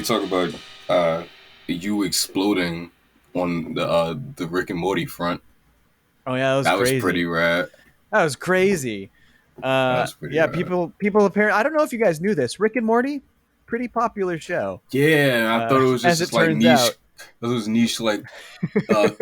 talk about you exploding on the Rick and Morty front. Oh yeah, that was That was pretty crazy. rad. That was crazy. That was pretty Yeah, rad. people apparently. I don't know if you guys knew this. Rick and Morty, pretty popular show. Yeah, I thought it was just As this it like turns niche. out. It was niche like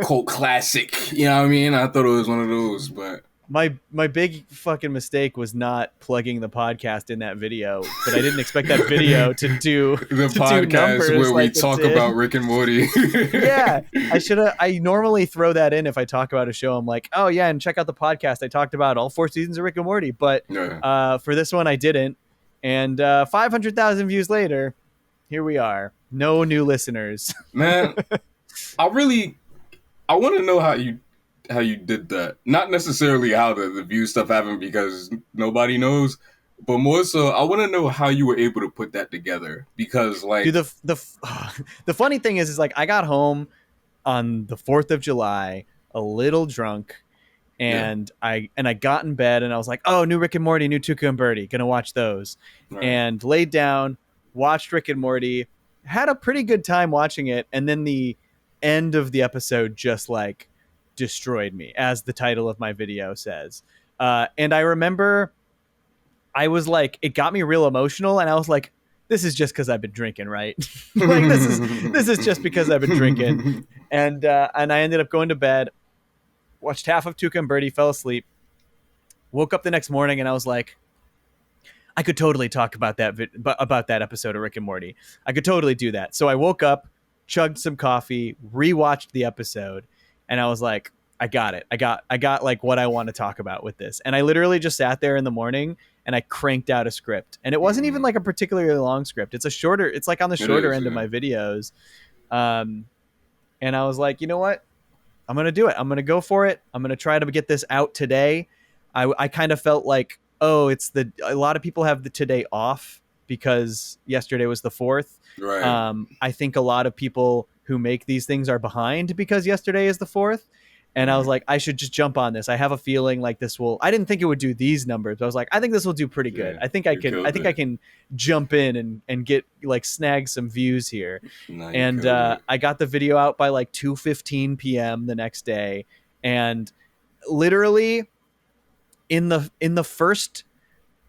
cult classic. You know what I mean? I thought it was one of those, but My big fucking mistake was not plugging the podcast in that video, but I didn't expect that video to do the to do podcast numbers where we like it talk about did. Rick and Morty. Yeah, I should have. I normally throw that in if I talk about a show. I'm like, oh yeah, and check out the podcast. I talked about all 4 seasons of Rick and Morty, but Yeah. for this one I didn't. And 500,000 views later, here we are. No new listeners. Man, I want to know how you did that. Not necessarily how the view stuff happened because nobody knows, but more so I want to know how you were able to put that together because Dude, like the funny thing is like I got home on the 4th of July a little drunk, yeah, and I got in bed and I was like, oh, new Rick and Morty, new Tuca and Birdie, gonna watch those, right. and laid down, watched Rick and Morty, had a pretty good time watching it, and then the end of the episode just like destroyed me, as the title of my video says. And I remember I was like, it got me real emotional, and I was like, this is just because I've been drinking, right? Like this is just because I've been drinking, and I ended up going to bed, watched half of Tuca and Birdie, fell asleep, woke up the next morning, and I was like, I could totally talk about that episode of Rick and Morty. I could totally do that. So I woke up, chugged some coffee, rewatched the episode, and I was like, I got it. I got like what I want to talk about with this. And I literally just sat there in the morning and I cranked out a script. And it wasn't even like a particularly long script. It's like on the It shorter is, end of yeah. my videos. Um, and I was like, you know what? I'm going to do it. I'm going to go for it. I'm going to try to get this out today. I kind of felt like, oh, a lot of people have the today off because yesterday was the 4th. Right. I think a lot of people who make these things are behind because yesterday is the 4th. And I was like, I should just jump on this. I have a feeling like I didn't think it would do these numbers, but I was like, I think this will do pretty good. Yeah, I think I you can, I killed think I it. can jump in and get like snag some views here. No, you And killed it. I got the video out by like 2:15 p.m. the next day. And literally in the first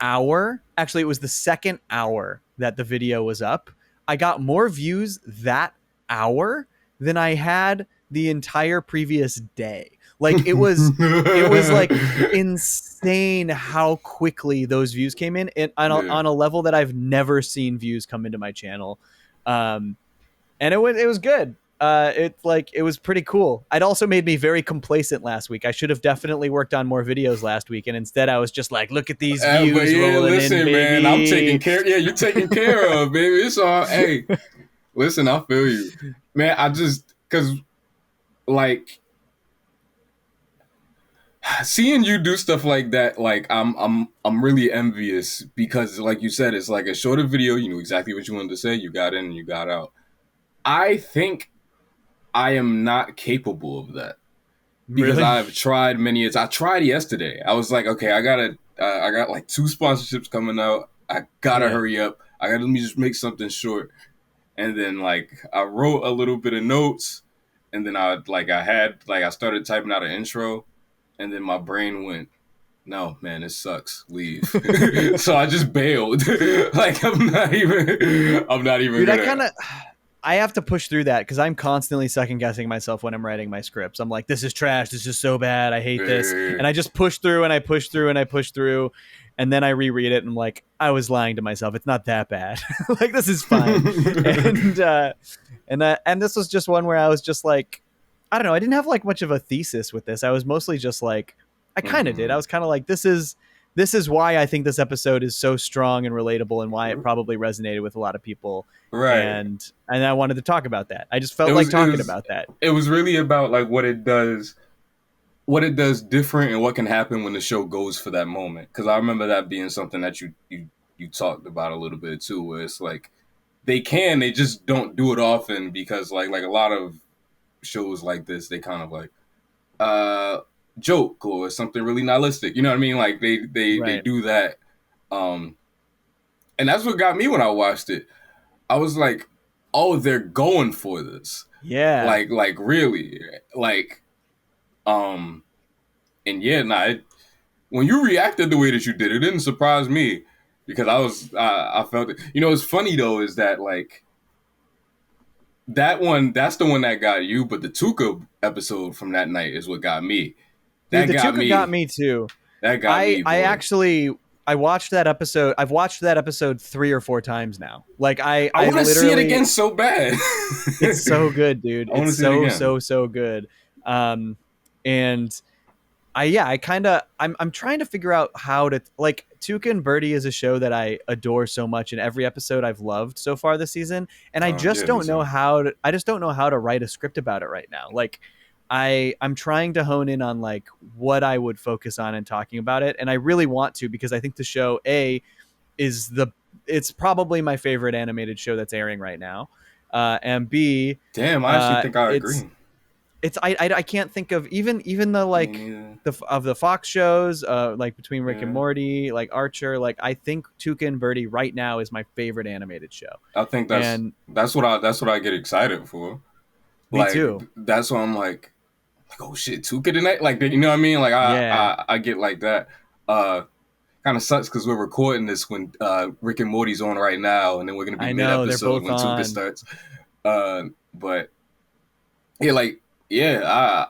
hour, actually it was the second hour that the video was up, I got more views that hour than I had the entire previous day. Like it was like insane how quickly those views came in, and Yeah. on a level that I've never seen views come into my channel. Um, and it was good. It was pretty cool. It also made me very complacent last week. I should have definitely worked on more videos last week, and instead I was just like, look at these But views yeah, rolling listen, in, man, I'm taking baby. care. Yeah, you're taking care of, baby. It's all. Hey, listen, I feel you, man. I just because like seeing you do stuff like that, like I'm really envious because, like you said, it's like a shorter video. You knew exactly what you wanted to say. You got in and you got out. I think I am not capable of that because Really? I've tried many. I tried yesterday. I was like, okay, I got like 2 sponsorships coming out. I gotta Yeah. hurry up. Let me just make something short. And then like I wrote a little bit of notes, and then I started typing out an intro, and then my brain went, no, man, this sucks. Leave. So I just bailed. Like I'm not even Dude, gonna. I have to push through that because I'm constantly second guessing myself when I'm writing my scripts. I'm like, this is trash. This is so bad. I hate this. And I just push through and I push through and I push through. And then I reread it and I'm like, I was lying to myself. It's not that bad. Like, this is fine. And this was just one where I was just like, I don't know. I didn't have like much of a thesis with this. I was mostly just like, I kind of did. I was kind of like, this is why I think this episode is so strong and relatable, and why it probably resonated with a lot of people. Right. And I wanted to talk about that. I just felt It like was it talking was about that. it was really about like what it does different and what can happen when the show goes for that moment. Because I remember that being something that you talked about a little bit too, where it's like they just don't do it often because like a lot of shows like this, they kind of like uh joke or something really nihilistic. You know what I mean? Like they Right. do that. Um and that's what got me when I watched it. I was like, oh, they're going for this. Yeah. Like really, like, um, and yeah, nah. When you reacted the way that you did, it didn't surprise me because I felt it. You know, what's funny though is that like that one, that's the one that got you, but the Tuca episode from that night is what got me. Dude, That the got Tuca got me. me too. That got I me, I boy. actually I watched that episode. I've watched that episode 3 or 4 times now. Like I I want to see it literally again so bad. it's so good, dude. I want It's to see it so again. so so good. Um and I kind of I'm trying to figure out how to like Tuca and Birdie is a show that I adore so much, and every episode I've loved so far this season, and Yeah, me too. I just don't know how to write a script about it right now. Like I'm trying to hone in on like what I would focus on and talking about it, and I really want to because I think the show is the it's probably my favorite animated show that's airing right now, and B Damn, I actually think I it's agree. I can't think of even the Me like neither. the Fox shows, like between Rick and Yeah, Morty, like Archer, like I think Tuca and Birdie right now is my favorite animated show. I think And that's what I get excited for. me Like too. that's why I'm like oh shit, Tuca tonight. Like you know what I mean? Like Yeah, I get like that. Uh, Kind of sucks because we're recording this when Rick and Morty's on right now, and then we're gonna be I mid know they're episode both when Tuca on. starts. But yeah, like yeah,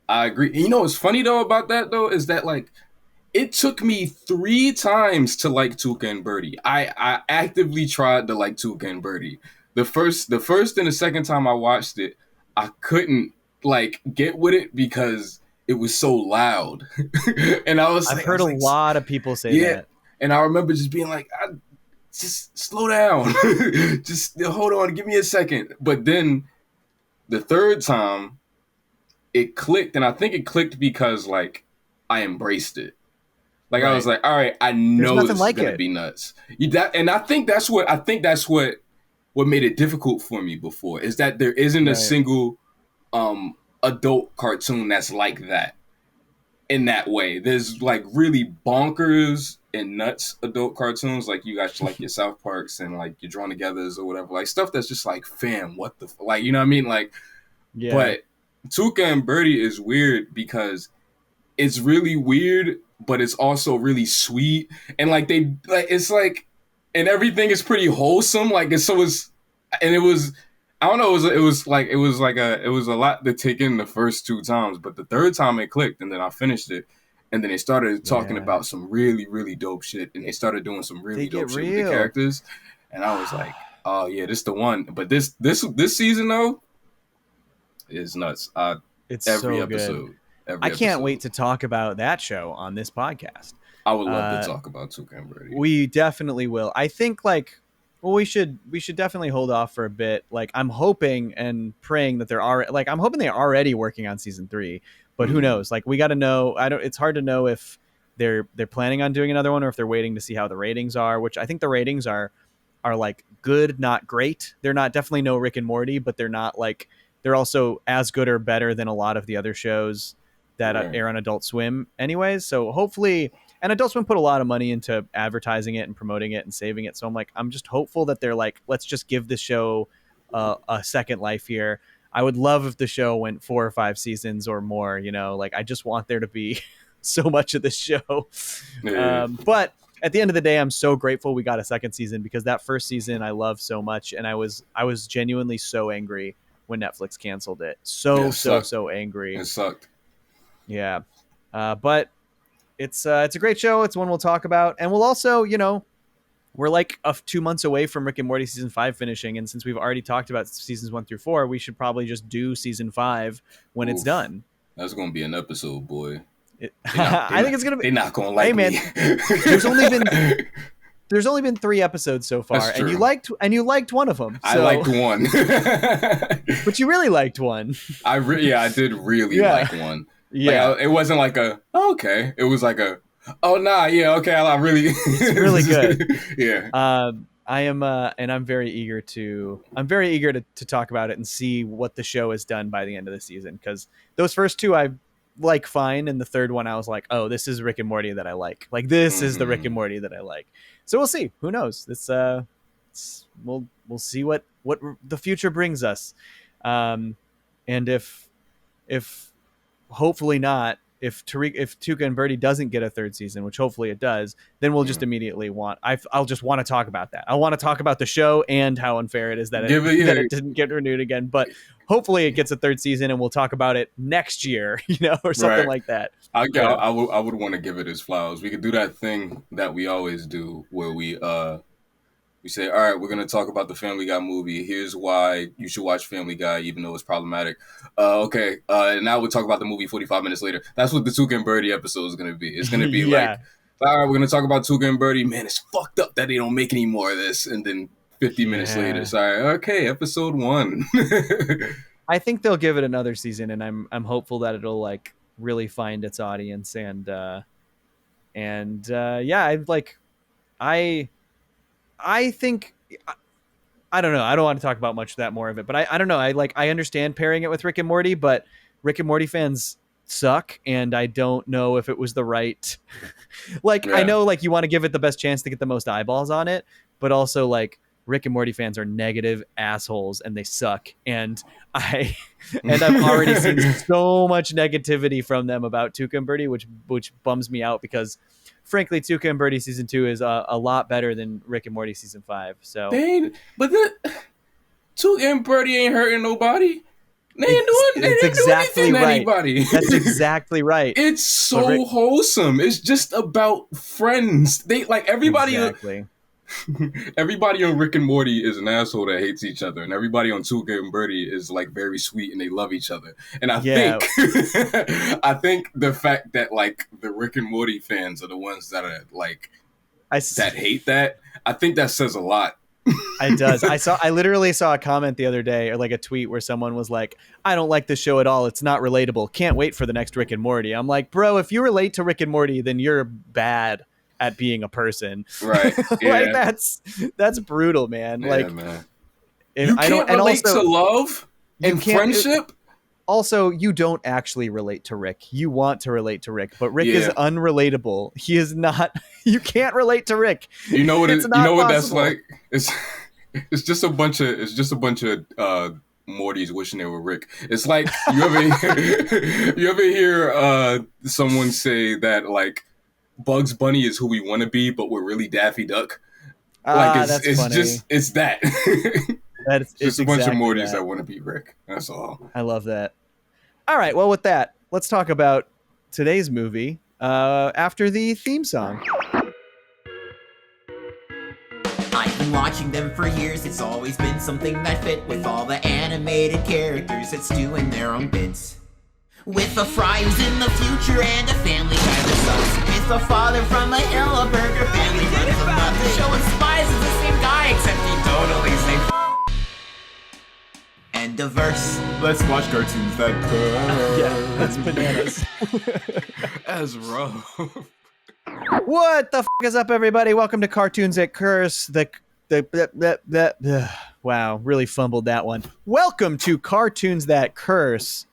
I agree. You know what's funny though about that though is that like it took me 3 times to like Tuca and Birdie. I actively tried to like Tuca and Birdie. The first and the second time I watched it, I couldn't like get with it because it was so loud, and I've heard a like, lot of people say yeah. that. And I remember just being like, just slow down, just hold on, give me a second. But then the third time, it clicked, and I think it clicked because like I embraced it. Like I was Right. like, all right, I There's know nothing this is like gonna it. be nuts. And I think that's what made it difficult for me before is that there isn't a Right. single um adult cartoon that's like that in that way. There's like really bonkers and nuts adult cartoons, like you got like your South Parks and like your Drawn Togethers or whatever, like stuff that's just like, fam, what the like, you know what I mean? Like, Yeah. but Tuca and Birdie is weird because it's really weird, but it's also really sweet, and like they like it's like, and everything is pretty wholesome. Like it's so it's, and it was. I don't know. It was a lot to take in the first 2 times, but the third time it clicked, and then I finished it, and then they started talking Yeah. about some really really dope shit, and they started doing some They really get dope shit with the real. characters, and I was like, oh yeah, this the one. But this season though is nuts. It's Every so good. episode, I every can't episode. wait to talk about that show on this podcast. I would love to Uh, talk about Tuca and Birdie. we definitely will. I think like well we should definitely hold off for a bit. Like I'm hoping and praying that I'm hoping they're already working on season 3, but who Mm-hmm. knows? Like we got to know. I don't it's hard to know if they're planning on doing another one or if they're waiting to see how the ratings are, which I think the ratings are like good, not great. They're not definitely no Rick and Morty, but they're not like they're also as good or better than a lot of the other shows that Right. air on Adult Swim anyways. So hopefully and Adult Swim put a lot of money into advertising it and promoting it and saving it. So I'm just hopeful that they're like, let's just give this show a second life here. I would love if the show went 4 or 5 seasons or more. You know, like I just want there to be so much of this show. Yeah. But at the end of the day, I'm so grateful we got a second season because that first season I loved so much, and I was genuinely so angry when Netflix canceled it. Yeah. So It so sucked. so angry. It sucked. Yeah, but it's a great show. It's one we'll talk about, and we'll also we're like 2 months away from Rick and Morty season 5 finishing, and since we've already talked about seasons 1 through 4, we should probably just do season 5 when it's Oof. done. That's gonna be an episode, boy. They not. They I think not. it's gonna be. They not gonna Hey like man, me. there's only been there's only been 3 episodes so far, That's and true. you liked one of them. I So, liked one. but you really liked one. Yeah, I did really Yeah, like one. Like yeah, it wasn't like a oh, okay. It was like a oh nah yeah okay. I really it's really good. yeah. I am, and I'm very eager to talk about it and see what the show has done by the end of the season. Because those first 2 I like fine, and the third one I was like, oh, this is Rick and Morty that I like. Like this is the Rick and Mm-hmm. Morty that I like. So we'll see. Who knows? It's we'll see what the future brings us. And if hopefully not, if Tuca and Birdie doesn't get a third season, which hopefully it does, then we'll just immediately I'll just want to talk about that. I want to talk about the show and how unfair it is that it didn't get renewed again. But hopefully it gets a third season and we'll talk about it next year, or something like that. I would want to give it its flowers. We could do that thing that we always do where we say, all right, we're going to talk about the Family Guy movie. Here's why you should watch Family Guy, even though it's problematic. Okay. And now we'll talk about the movie 45 minutes later. That's what the Tuca and Birdie episode is going to be. It's going to be like, all right, we're going to talk about Tuca and Birdie. Man, it's fucked up that they don't make any more of this. And then 50 minutes later, sorry, okay, episode 1. I think they'll give it another season, and I'm hopeful that it'll like really find its audience. I think, I don't know. I don't want to talk about much of that more of it, but I don't know. I understand pairing it with Rick and Morty, but Rick and Morty fans suck, and I don't know if it was the right. I know you want to give it the best chance to get the most eyeballs on it, but also Rick and Morty fans are negative assholes and they suck. And I've already seen so much negativity from them about Tuca and Birdie, which bums me out because frankly, Tuca and Birdie season 2 is a lot better than Rick and Morty season 5. So, Tuca and Birdie ain't hurting nobody. They ain't doing anything to anybody. That's exactly right. It's so wholesome. It's just about friends. They everybody. Exactly. Everybody on Rick and Morty is an asshole that hates each other, and everybody on Tuca and Birdie is very sweet and they love each other. And I think, I think the fact that the Rick and Morty fans are the ones that are that hate that, I think that says a lot. It does. I literally saw a comment the other day, or a tweet where someone was like, "I don't like this show at all. It's not relatable. Can't wait for the next Rick and Morty." I'm like, bro, if you relate to Rick and Morty, then you're bad at being a person, right? Yeah. That's brutal, man. Man. You can't relate to love and friendship. Also, you don't actually relate to Rick. You want to relate to Rick, but Rick is unrelatable. He is not. You can't relate to Rick. You know what? What that's like? It's just a bunch of Mortys wishing they were Rick. It's like you ever hear someone say that Bugs Bunny is who we want to be, but we're really Daffy Duck. It's funny. It's that. It's just a bunch of Mortys that want to be Rick. That's all. I love that. All right. Well, with that, let's talk about today's movie after the theme song. I've been watching them for years. It's always been something that fit with all the animated characters that's doing their own bits. With a fry who's in the future and a family guy that sucks. With a father from a hill, a burger family runs a month. The show inspires is the same guy, except he totally say and diverse. Let's watch cartoons that curse. Yeah, that's bananas. That's rough. What the f*** is up, everybody? Welcome to Cartoons That Curse. Wow, really fumbled that one. Welcome to Cartoons That Curse.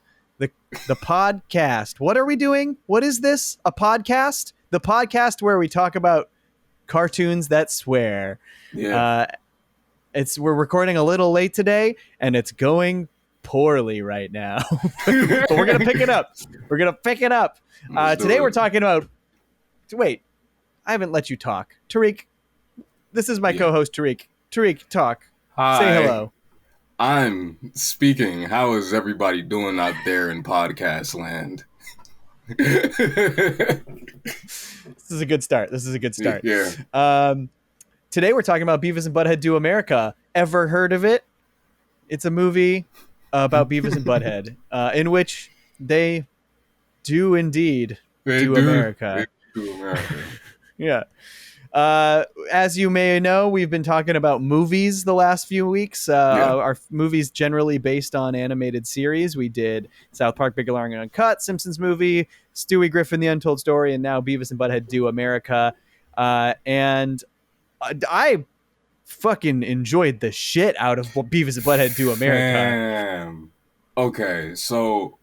The podcast. What are we doing? What is this? A podcast? The podcast where we talk about cartoons that swear. Yeah. We're recording a little late today, and it's going poorly right now. But we're gonna pick it up. Today we're talking about. Wait, I haven't let you talk, Tariq. This is my co-host Tariq. Tariq, talk. Hi. Say hello. I'm speaking. How is everybody doing out there in podcast land? This is a good start. Yeah. Today we're talking about Beavis and Butthead Do America. Ever heard of it? It's a movie about Beavis and Butthead, in which they do indeed do America. They do America. Yeah. As you may know, we've been talking about movies the last few weeks. Our movies generally based on animated series. We did South Park, Big Alarming Uncut, Simpsons movie, Stewie Griffin, The Untold Story, and now Beavis and Butthead Do America. And I fucking enjoyed the shit out of Beavis and Butthead Do America. Okay, so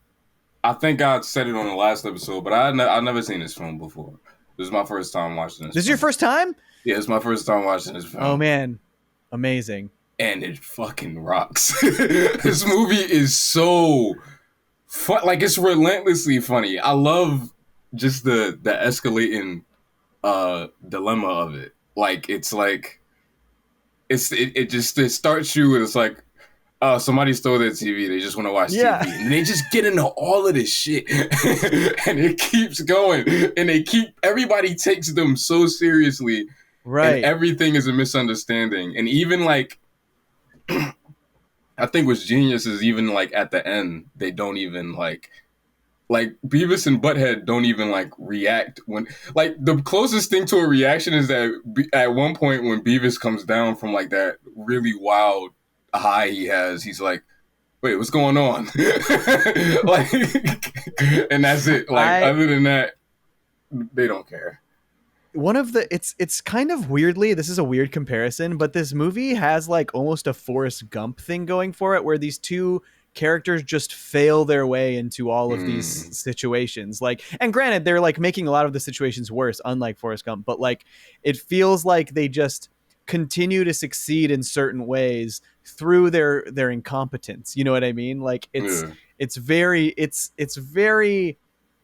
I think I said it on the last episode, but I've never seen this film before. This is my first time watching this. This is your first time? Yeah, it's my first time watching this film. Oh, man. Amazing. And it fucking rocks. This movie is so fun. Like, it's relentlessly funny. I love just the escalating dilemma of it. Like, it's like it starts you and it's like, oh, somebody stole their TV. They just want to watch TV. And they just get into all of this shit. And it keeps going. And everybody takes them so seriously. Right. And everything is a misunderstanding. And even like, I think what's genius is even like at the end, they don't even like Beavis and Butthead don't even like react when like the closest thing to a reaction is that at one point when Beavis comes down from like that really wild high he has, he's like, wait, what's going on? Like, and that's it. Like, other than that, they don't care. One of the it's kind of weirdly, this is a weird comparison, but this movie has like almost a Forrest Gump thing going for it, where these two characters just fail their way into all of these situations. Like, and granted, they're like making a lot of the situations worse, unlike Forrest Gump, but like it feels like they just continue to succeed in certain ways through their incompetence. You know what I mean? Like it's very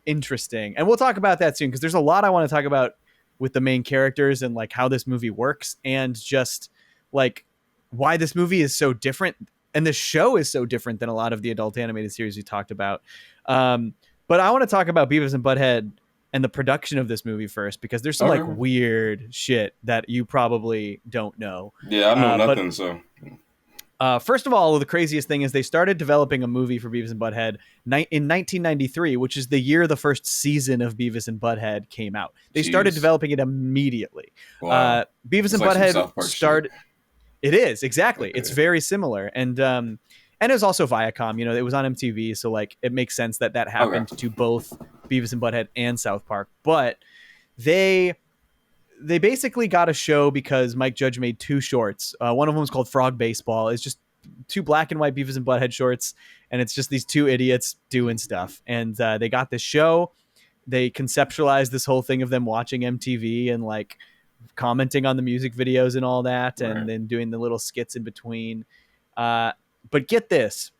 interesting, and we'll talk about that soon because there's a lot I want to talk about with the main characters and like how this movie works and just like why this movie is so different and the show is so different than a lot of the adult animated series we talked about. But I want to talk about Beavis and Butthead and the production of this movie first, because there's some like weird shit that you probably don't know. Yeah, I know nothing. So first of all, the craziest thing is they started developing a movie for Beavis and Butthead in 1993, which is the year the first season of Beavis and Butthead came out. They started developing it immediately. Wow. Beavis and Butthead started. It is, exactly. Okay. It's very similar. And it was also Viacom, you know, it was on MTV. So like, it makes sense that happened to both Beavis and Butthead and South Park. But they basically got a show because Mike Judge made two shorts. One of them was called Frog Baseball. It's just two black and white Beavis and Butthead shorts. And it's just these two idiots doing stuff. And they got this show. They conceptualized this whole thing of them watching MTV and like commenting on the music videos and all that. And then doing the little skits in between. But get this,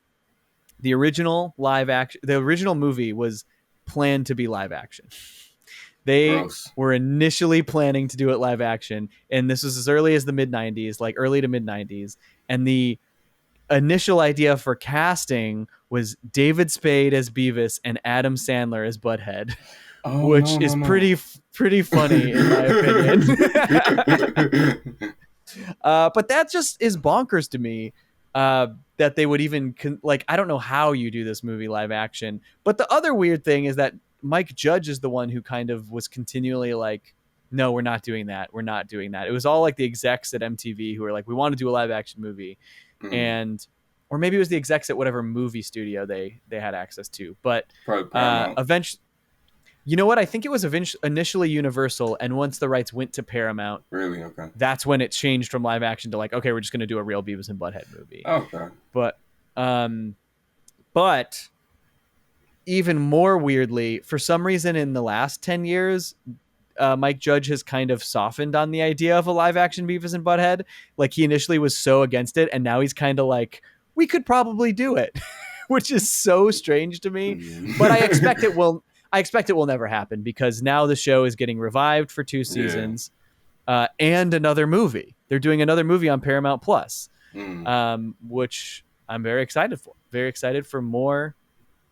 the original movie was planned to be live action. They were initially planning to do it live action, and this was as early as the mid-90s, like early to mid-90s. And the initial idea for casting was David Spade as Beavis and Adam Sandler as Butthead, which is pretty funny in my opinion. But that just is bonkers to me. That they would even I don't know how you do this movie live action. But the other weird thing is that Mike Judge is the one who kind of was continually like, no, we're not doing that. We're not doing that. It was all like the execs at MTV who were like, we want to do a live action movie. Or maybe it was the execs at whatever movie studio they had access to. But eventually, you know what? I think it was initially Universal. And once the rights went to Paramount, really? Okay. That's when it changed from live action to like, okay, we're just going to do a real Beavis and Butthead movie. Okay. But even more weirdly, for some reason in the last 10 years, Mike Judge has kind of softened on the idea of a live action Beavis and Butthead. Like he initially was so against it. And now he's kind of like, we could probably do it, which is so strange to me, but I expect it will never happen because now the show is getting revived for 2 seasons and another movie. They're doing another movie on Paramount Plus, which I'm very excited for. Very excited for more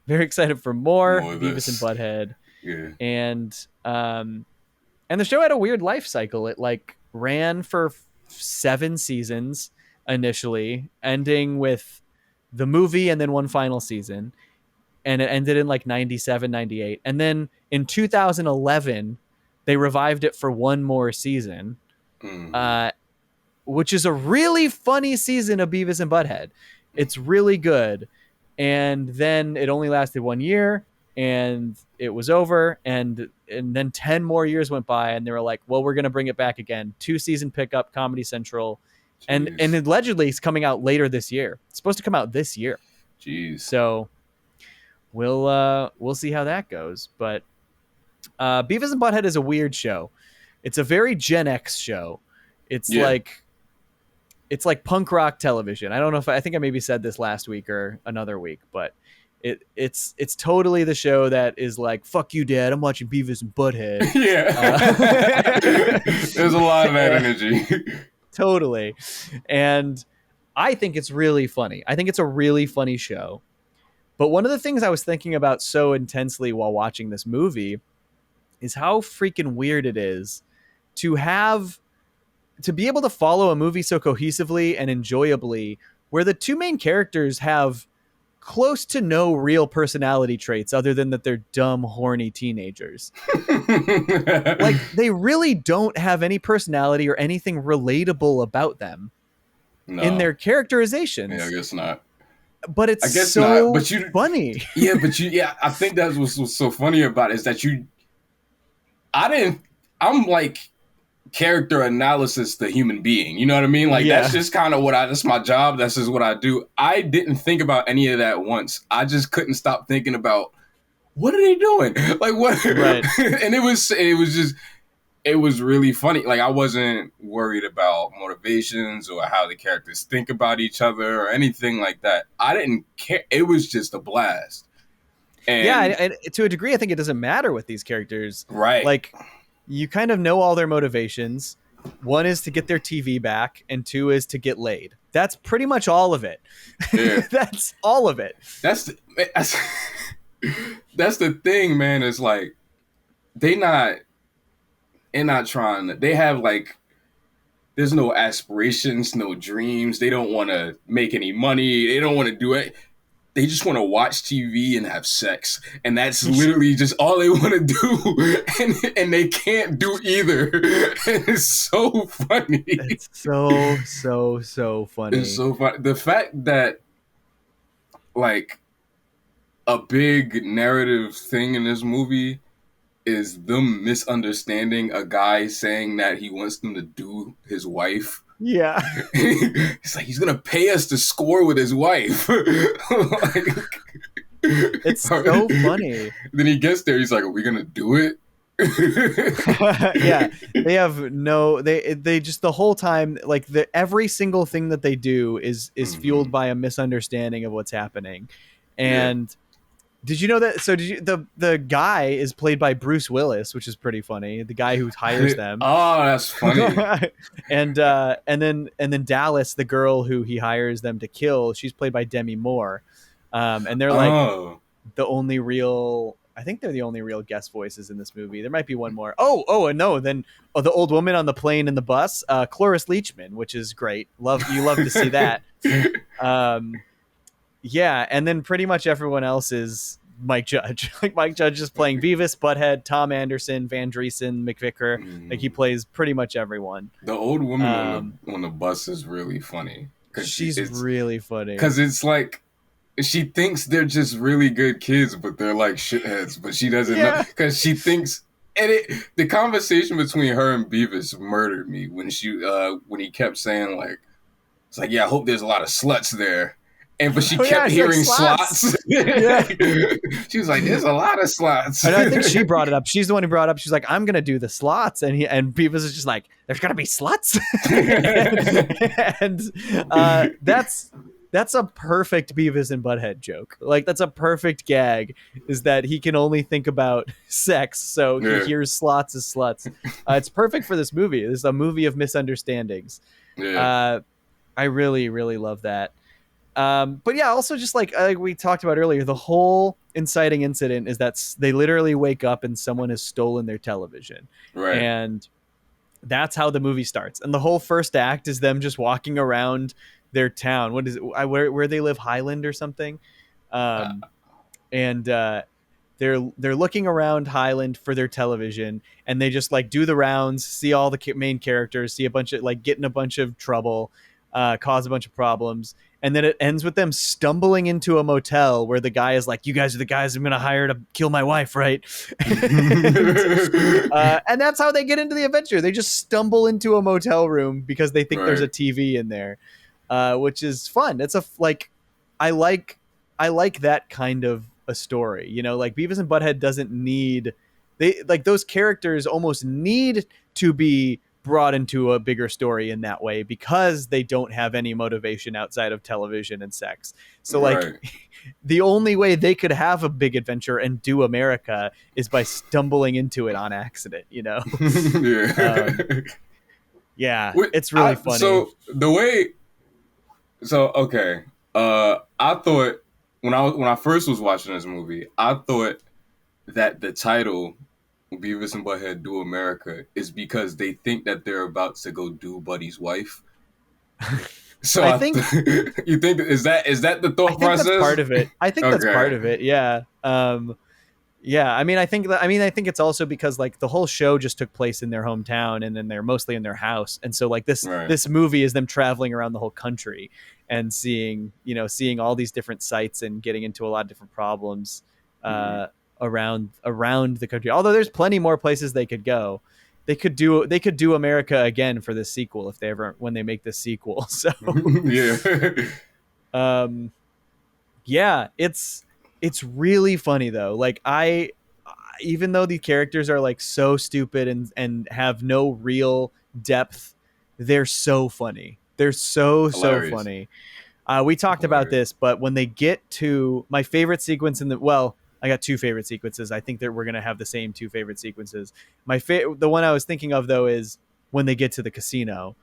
Beavis and Butthead. Yeah. And the show had a weird life cycle. It like ran for 7 seasons initially, ending with the movie and then one final season. And it ended in like 97, 98. And then in 2011, they revived it for one more season, which is a really funny season of Beavis and Butthead. It's really good. And then it only lasted 1 year and it was over. And then 10 more years went by and they were like, well, we're going to bring it back again. 2-season pickup, Comedy Central. Jeez. And allegedly it's coming out later this year. It's supposed to come out this year. Jeez. So we'll see how that goes. But Beavis and Butthead is a weird show. It's a very Gen X show. It's like it's like punk rock television. I don't know if I think I maybe said this last week or another week, but it's totally the show that is like, fuck you, Dad, I'm watching Beavis and Butthead. Yeah. There's a lot of that energy. Totally. And I think it's really funny. I think it's a really funny show. But one of the things I was thinking about so intensely while watching this movie is how freaking weird it is to be able to follow a movie so cohesively and enjoyably, where the two main characters have close to no real personality traits other than that they're dumb, horny teenagers. Like, they really don't have any personality or anything relatable about them in their characterizations. Yeah, I guess not. But it's funny. Yeah, I think that's what's so funny about it, is that I'm like character analysis the human being. You know what I mean? Like, that's just kind of that's my job. That's just what I do. I didn't think about any of that once. I just couldn't stop thinking about, what are they doing? Like, what? Right. And it was really funny. Like, I wasn't worried about motivations or how the characters think about each other or anything like that. I didn't care. It was just a blast. And to a degree, I think it doesn't matter with these characters. Right. Like, you kind of know all their motivations. One is to get their TV back, and two is to get laid. That's pretty much all of it. Yeah. That's all of it. That's the thing, man. It's like, they're not trying to, they have like, there's no aspirations, no dreams. They don't want to make any money. They don't want to do it. They just want to watch TV and have sex. And that's literally just all they want to do. And they can't do either. And it's so funny. It's so funny. It's so funny. The fact that, like, a big narrative thing in this movie is them misunderstanding a guy saying that he wants them to do his wife. Yeah. It's like, he's gonna pay us to score with his wife. Like, it's so funny. Then he gets there, he's like, are we gonna do it? Yeah, they have they just, the whole time, like, every single thing that they do is fueled by a misunderstanding of what's happening. And did you know that? So the guy is played by Bruce Willis, which is pretty funny. The guy who hires them. Oh, that's funny. And then Dallas, the girl who he hires them to kill, she's played by Demi Moore. And they're like the only real. I think they're the only real guest voices in this movie. There might be one more. And no, then the old woman on the plane and the bus, Cloris Leachman, which is great. Love to see that. Yeah, and then pretty much everyone else is Mike Judge. Like, Mike Judge is playing Beavis, Butthead, Tom Anderson, Van Driesen, McVicker. Like, he plays pretty much everyone. The old woman on the bus is really funny. She's really funny. Because it's like, she thinks they're just really good kids, but they're like shitheads. But she doesn't know. Because she thinks... And the conversation between her and Beavis murdered me when he kept saying, like, it's like, yeah, I hope there's a lot of sluts there. But she kept hearing slots. She was like, there's a lot of slots. And I think she brought it up. She's the one who brought it up. She's like, I'm going to do the slots. And Beavis is just like, there's going to be sluts? and that's a perfect Beavis and Butthead joke. Like, that's a perfect gag, is that he can only think about sex. So he hears slots as sluts. It's perfect for this movie. This is a movie of misunderstandings. I really, really love that. But yeah, also just like we talked about earlier, the whole inciting incident is that they literally wake up and someone has stolen their television. Right. And that's how the movie starts. And the whole first act is them just walking around their town. What is it? Where they live, Highland or something. And they're looking around Highland for their television, and they just like do the rounds, see all the main characters, see a bunch of like get in a bunch of trouble, cause a bunch of problems. And then it ends with them stumbling into a motel where the guy is like, you guys are the guys I'm going to hire to kill my wife, right? And that's how they get into the adventure. They just stumble into a motel room because they think there's a TV in there, which is fun. It's I like that kind of a story, you know, like Beavis and Butthead doesn't need, those characters almost need to be brought into a bigger story in that way because they don't have any motivation outside of television and sex. So like Right. the only way they could have a big adventure and do America is by stumbling into it on accident, you know? Yeah. Yeah, Wait, it's really funny. So the way, so okay, I thought when I first was watching this movie, I thought that the title Beavis and Butthead Do America is because they think that they're about to go do Buddy's wife. So I think you think is that the thought I think process? that's part of it. I think that's Okay. part of it. Yeah. Yeah. I mean, I think it's also because like the whole show just took place in their hometown, and then they're mostly in their house, and so like Right. this movie is them traveling around the whole country and seeing all these different sites and getting into a lot of different problems around the country. Although there's plenty more places they could go. They could do America again for this sequel when they make this sequel. So Yeah. yeah, it's really funny though. Like even though the characters are like so stupid and have no real depth, they're so funny. They're so Hilarious. funny. We talked about this, but when they get to my favorite sequence I got two favorite sequences. I think that we're gonna have the same two favorite sequences. The one I was thinking of though is when they get to the casino,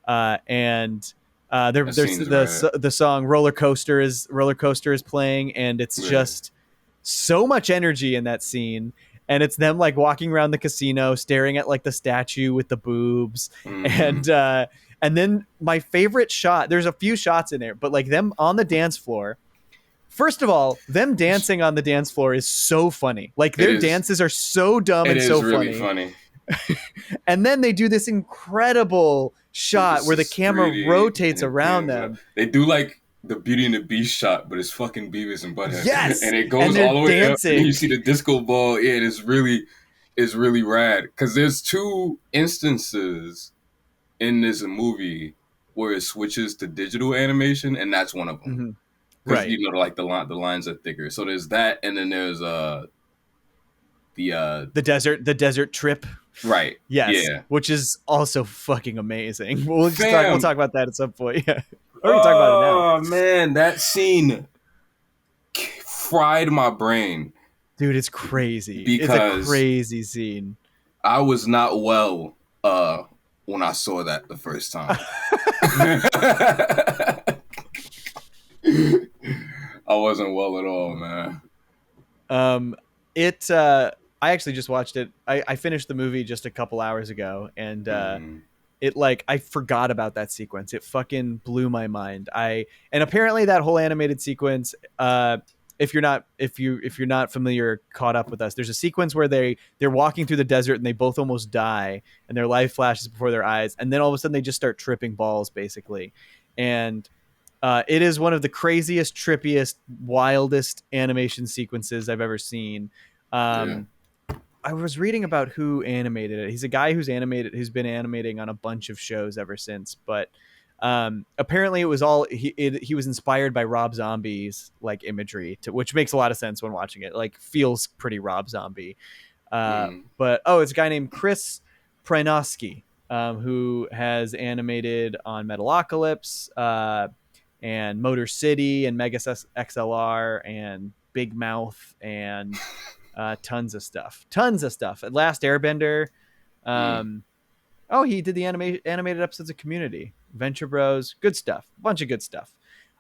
and there's the song Roller Coaster is playing, and it's just so much energy in that scene. And it's them like walking around the casino, staring at like the statue with the boobs, and then my favorite shot. There's a few shots in there, but like them on the dance floor. First of all, them dancing on the dance floor is so funny. Like their dances are so dumb and so really funny. And then they do this incredible shot where the camera rotates around them. They do like the Beauty and the Beast shot, but it's fucking Beavis and Butthead. Yes, and it goes all the way dancing. Up. And you see the disco ball. Yeah, it's really rad. Because there's two instances in this movie where it switches to digital animation, and that's one of them. Mm-hmm. Because like the lines are thicker. So there's that, and then there's the desert trip. Right. Yes. Yeah. Which is also fucking amazing. We'll talk about that at some point. Yeah. Or we can talk about it now. Oh man, that scene fried my brain. Dude, it's crazy. It's a crazy scene. I was not well when I saw that the first time. I wasn't well at all, man. I actually just watched it. I finished the movie just a couple hours ago, and it like I forgot about that sequence. It fucking blew my mind. And apparently that whole animated sequence, if you're not familiar, caught up with us, there's a sequence where they're walking through the desert and they both almost die, and their life flashes before their eyes, and then all of a sudden they just start tripping balls, basically, and it is one of the craziest, trippiest, wildest animation sequences I've ever seen. I was reading about who animated it. He's a guy who's been animating on a bunch of shows ever since. But apparently, it was all he was inspired by Rob Zombie's like imagery, which makes a lot of sense when watching it. Like feels pretty Rob Zombie. But it's a guy named Chris Prynoski, who has animated on Metalocalypse, and Motor City and Mega XLR and Big Mouth and tons of stuff. Last Airbender. He did the animated episodes of Community, Venture Bros, good stuff, a bunch of good stuff.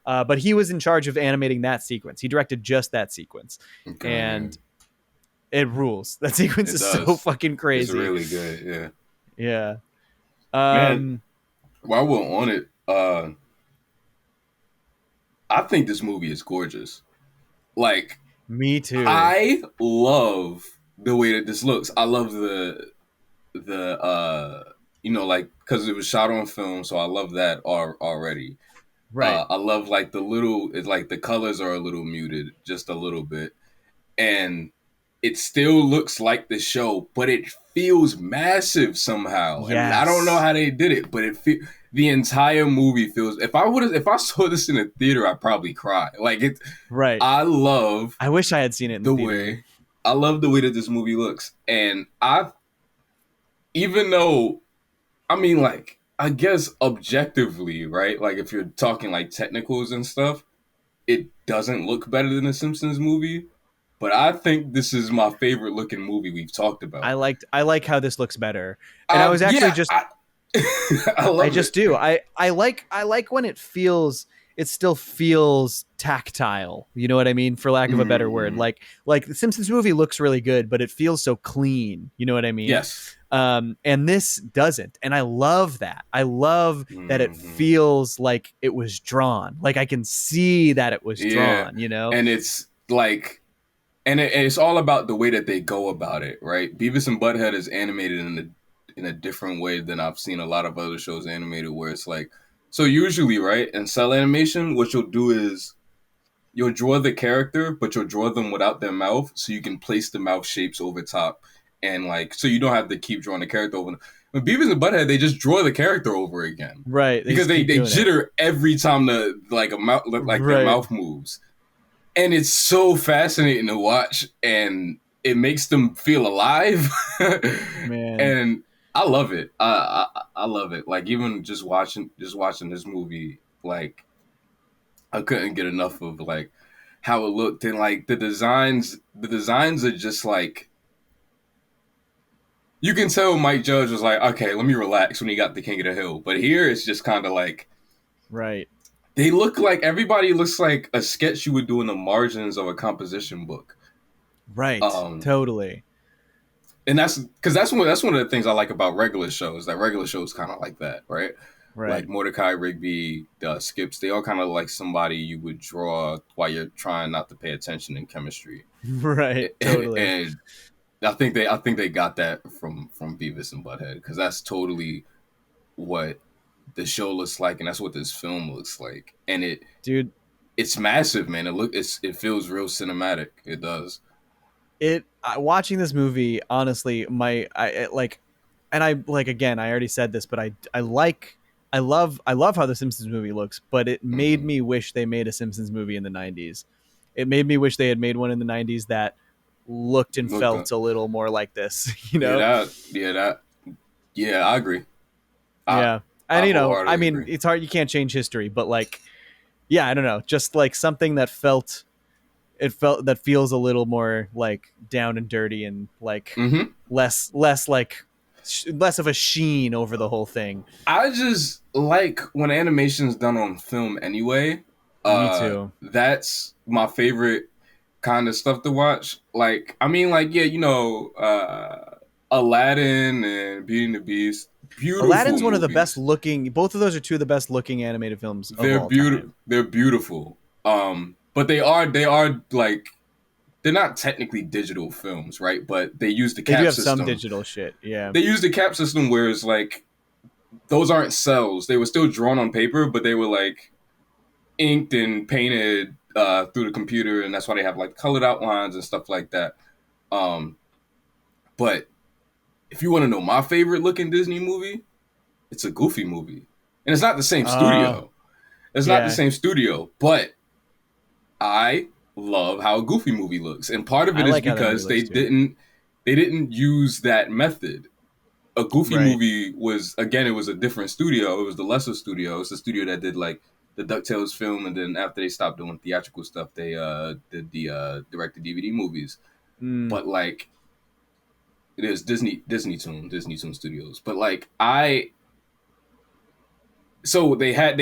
But he was in charge of animating that sequence. He directed just that sequence, and it rules. That sequence is so fucking crazy. It's really good. Yeah. Man, while we're on it, I think this movie is gorgeous. Like, me too. I love the way that this looks. I love the because it was shot on film, so I love that already. Right. I love like the colors are a little muted, just a little bit, and it still looks like the show, but it feels massive somehow. Yes. And I don't know how they did it, but the entire movie feels. If I saw this in a theater, I'd probably cry. Like it. Right. I wish I had seen it in the theater. I love the way that this movie looks, and even though I mean, like, I guess objectively, right? Like, if you're talking like technicals and stuff, it doesn't look better than a Simpsons movie. But I think this is my favorite looking movie we've talked about. I like how this looks better. And I was actually Yeah, just I I love just it. do. I like when it still feels tactile. You know what I mean? For lack of a better word. Mm, Like the Simpsons movie looks really good, but it feels so clean. You know what I mean? yes. And this doesn't. And I love that. I love that it Hmm. feels like it was drawn. Like I can see that it was Yeah, drawn, you know? and it's like, and it's all about the way that they go about it, right? Beavis and Butthead is animated in a different way than I've seen a lot of other shows animated, where it's like, so usually, right, in cell animation, what you'll do is you'll draw the character, but you'll draw them without their mouth, so you can place the mouth shapes over top, and like, so you don't have to keep drawing the character over. With Beavis and Butthead, they just draw the character over again Right. They because just keep they doing it. jitter every time their Right. mouth moves, and it's so fascinating to watch, and it makes them feel alive. Man. And I love it. I love it. Like, even just watching this movie, like, I couldn't get enough of like how it looked, and like the designs. The designs are just like, you can tell Mike Judge was like, okay, let me relax when he got the King of the Hill. But here it's just kind of like, Right. they look like, everybody looks like a sketch you would do in the margins of a composition book. Right. Um, Totally. and that's because that's one of the things I like about regular shows. That regular shows kind of like that, right? Right. Like Mordecai, Rigby, Skips, they all kind of like somebody you would draw while you're trying not to pay attention in chemistry. Right. Totally. And I think they got that from Beavis and Butthead, because that's totally what the show looks like, and that's what this film looks like. And Dude, it's massive, man. It feels real cinematic. It does. watching this movie, honestly, like, and I like, again, I already said this, but I love how the Simpsons movie looks, but it made Hmm. me wish they made a Simpsons movie in the 90s. It made me wish they had made one in the 90s that looked and Look, felt a little more like this, you yeah, know? I agree. I Yeah. I And I wholeheartedly mean, agree. it's hard, you can't change history, but like, yeah, I don't know, just like something that feels a little more like down and dirty, and like Hmm. less like less of a sheen over the whole thing. I just like when animation's done on film anyway. Me too. That's my favorite kind of stuff to watch. Like, I mean, like, yeah, Aladdin and Beauty and the Beast, beautiful Aladdin's one of the best movies. looking. Both of those are two of the best looking animated films of They're all beautiful. time. They're beautiful. But they are like, they're not technically digital films, right? But they use the They do cap have some system. digital shit. Yeah. They use the cap system, where it's like, those aren't cells. They were still drawn on paper, but they were like inked and painted through the computer, and that's why they have like colored outlines and stuff like that. Um, but if you want to know my favorite looking Disney movie, it's a Goofy movie, and it's not the same Uh studio. It's not the yeah. same studio, but I love how a Goofy movie looks, and part of I it is like how that movie because looks too. they didn't use that method. A Goofy Right. movie was, again, it was a different studio. It was the lesser studio. It's the studio that did like the DuckTales film, and then after they stopped doing theatrical stuff, they did the direct to DVD movies. Mm. But like, it is Disney Toon Studios. But like, they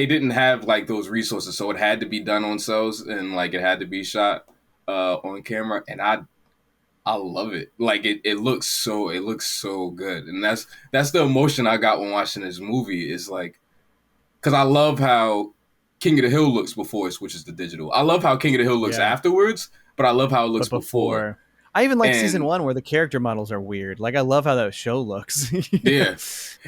didn't have like those resources, so it had to be done on cells, and like it had to be shot on camera, and I love it. Like, it looks so good, and that's the emotion I got when watching this movie. Is like, because I love how King of the Hill looks before it switches to digital. I love how King of the Hill looks Yeah. afterwards, but I love how it looks But before. before, I even like season And 1 where the character models are weird. Like I love how that show looks. yeah,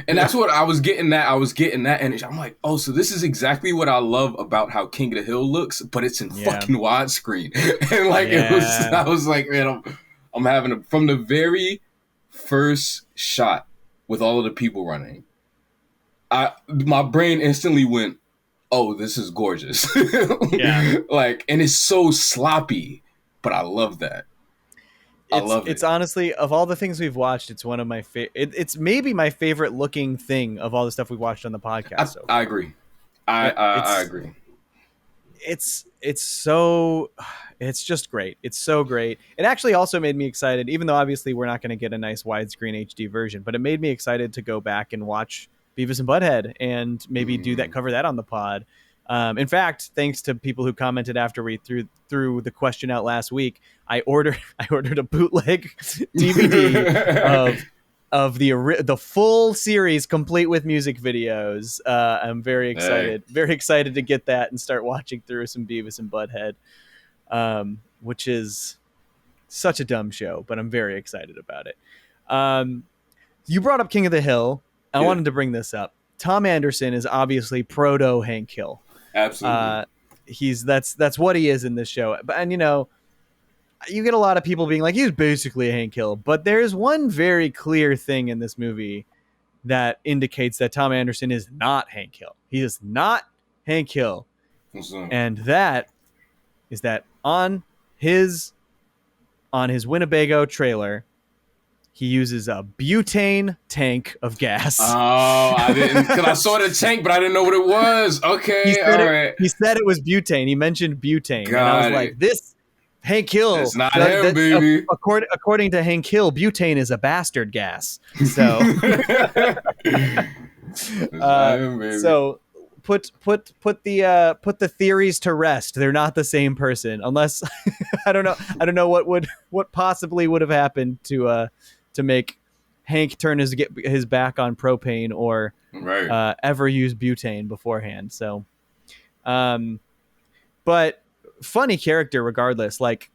and that's what I was getting at. I was getting that, and I'm like, oh, so this is exactly what I love about how King of the Hill looks, but it's in Yeah. fucking widescreen. And like, Yeah. I was like, man, I'm having from the very first shot with all of the people running. My brain instantly went, oh, this is gorgeous. Yeah. Like, and it's so sloppy, but I love that. I love it's it. honestly, of all the things we've watched, it's one of my favorite. It's maybe my favorite looking thing of all the stuff we've watched on the podcast so I far. agree. I agree. It's so it's just great. It's so great. It actually also made me excited, even though obviously we're not going to get a nice widescreen HD version, but it made me excited to go back and watch Beavis and Butthead and maybe cover that on the pod. In fact, thanks to people who commented after we threw the question out last week, I ordered a bootleg DVD of the full series, complete with music videos. I'm very excited to get that and start watching through some Beavis and Butthead, which is such a dumb show, but I'm very excited about it. You brought up King of the Hill. I wanted to bring this up. Tom Anderson is obviously proto Hank Hill. Absolutely. That's what he is in this show. And you get a lot of people being like, he's basically a Hank Hill, but there's one very clear thing in this movie that indicates that Tom Anderson is not Hank Hill. He is not Hank Hill. And that is that on his Winnebago trailer, he uses a butane tank of gas. Oh, I didn't, because I saw the tank, but I didn't know what it was. Okay, all right. He said it was butane. He mentioned butane. And I was like, this Hank Hill. It's not him, baby. According to Hank Hill, butane is a bastard gas. So, so put the theories to rest. They're not the same person, unless I don't know what possibly would have happened to make Hank turn his back on propane or ever use butane beforehand. So, but funny character regardless. Like,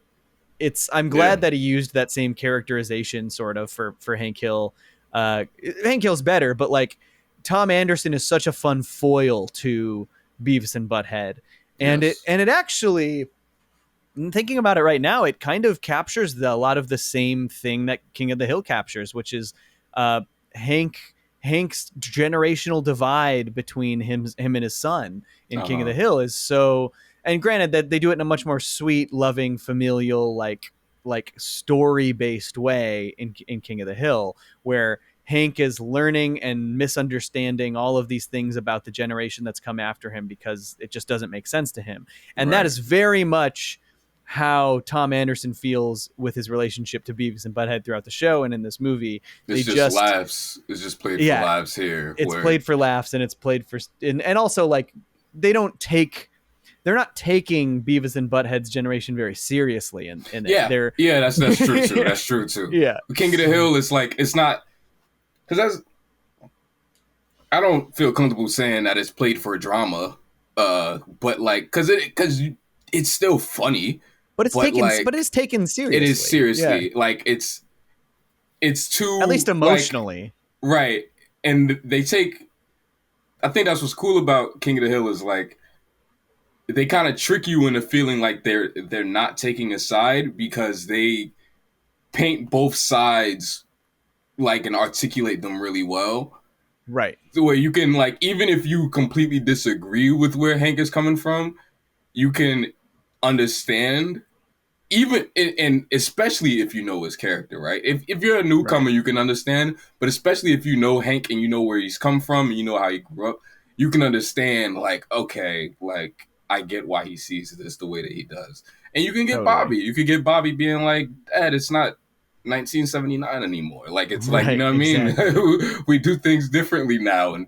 I'm glad that he used that same characterization sort of for Hank Hill. Hank Hill's better, but like Tom Anderson is such a fun foil to Beavis and Butthead, and it actually, thinking about it right now, it kind of captures a lot of the same thing that King of the Hill captures, which is Hank's generational divide between him and his son in King of the Hill is so. And granted that they do it in a much more sweet, loving, familial, like story-based way in King of the Hill, where Hank is learning and misunderstanding all of these things about the generation that's come after him because it just doesn't make sense to him. And that is very much how Tom Anderson feels with his relationship to Beavis and Butthead throughout the show and in this movie. It's just laughs. It's just played for laughs here. It's played for laughs, and it's played for... And also, like, they're not taking Beavis and Butthead's generation very seriously. And that's true too. That's true too. Yeah. King of the Hill is like, it's not, because I don't feel comfortable saying that it's played for drama, but like, because it's still funny, but it's taken seriously. It is seriously like it's too, at least emotionally, like, right? And I think that's what's cool about King of the Hill is like, they kind of trick you into feeling like they're not taking a side because they paint both sides like and articulate them really well. Right. So where you can, like, even if you completely disagree with where Hank is coming from, you can understand, even and especially if you know his character, right? If you're a newcomer, you can understand, but especially if you know Hank and you know where he's come from and you know how he grew up, you can understand, like, okay, like, I get why he sees this the way that he does. And you can get Bobby. You could get Bobby being like, Dad, it's not 1979 anymore. Like, it's like, you know what I mean? Exactly. We do things differently now. And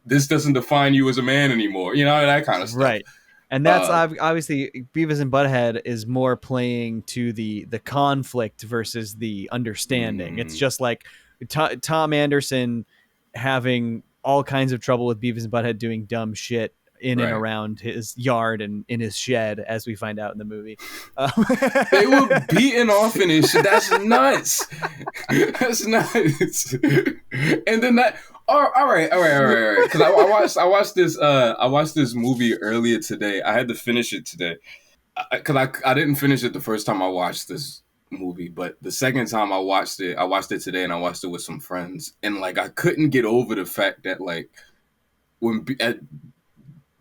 this doesn't define you as a man anymore. You know, that kind of stuff. Right. And that's obviously Beavis and Butthead is more playing to the conflict versus the understanding. It's just like Tom Anderson having all kinds of trouble with Beavis and Butthead doing dumb shit in and around his yard and in his shed, as we find out in the movie. They were beating off in his shit. That's nuts. That's nuts. And then that. All right. Because I watched this movie earlier today. I had to finish it today because I didn't finish it the first time I watched this movie, but the second time I watched it today, and I watched it with some friends, and like I couldn't get over the fact that like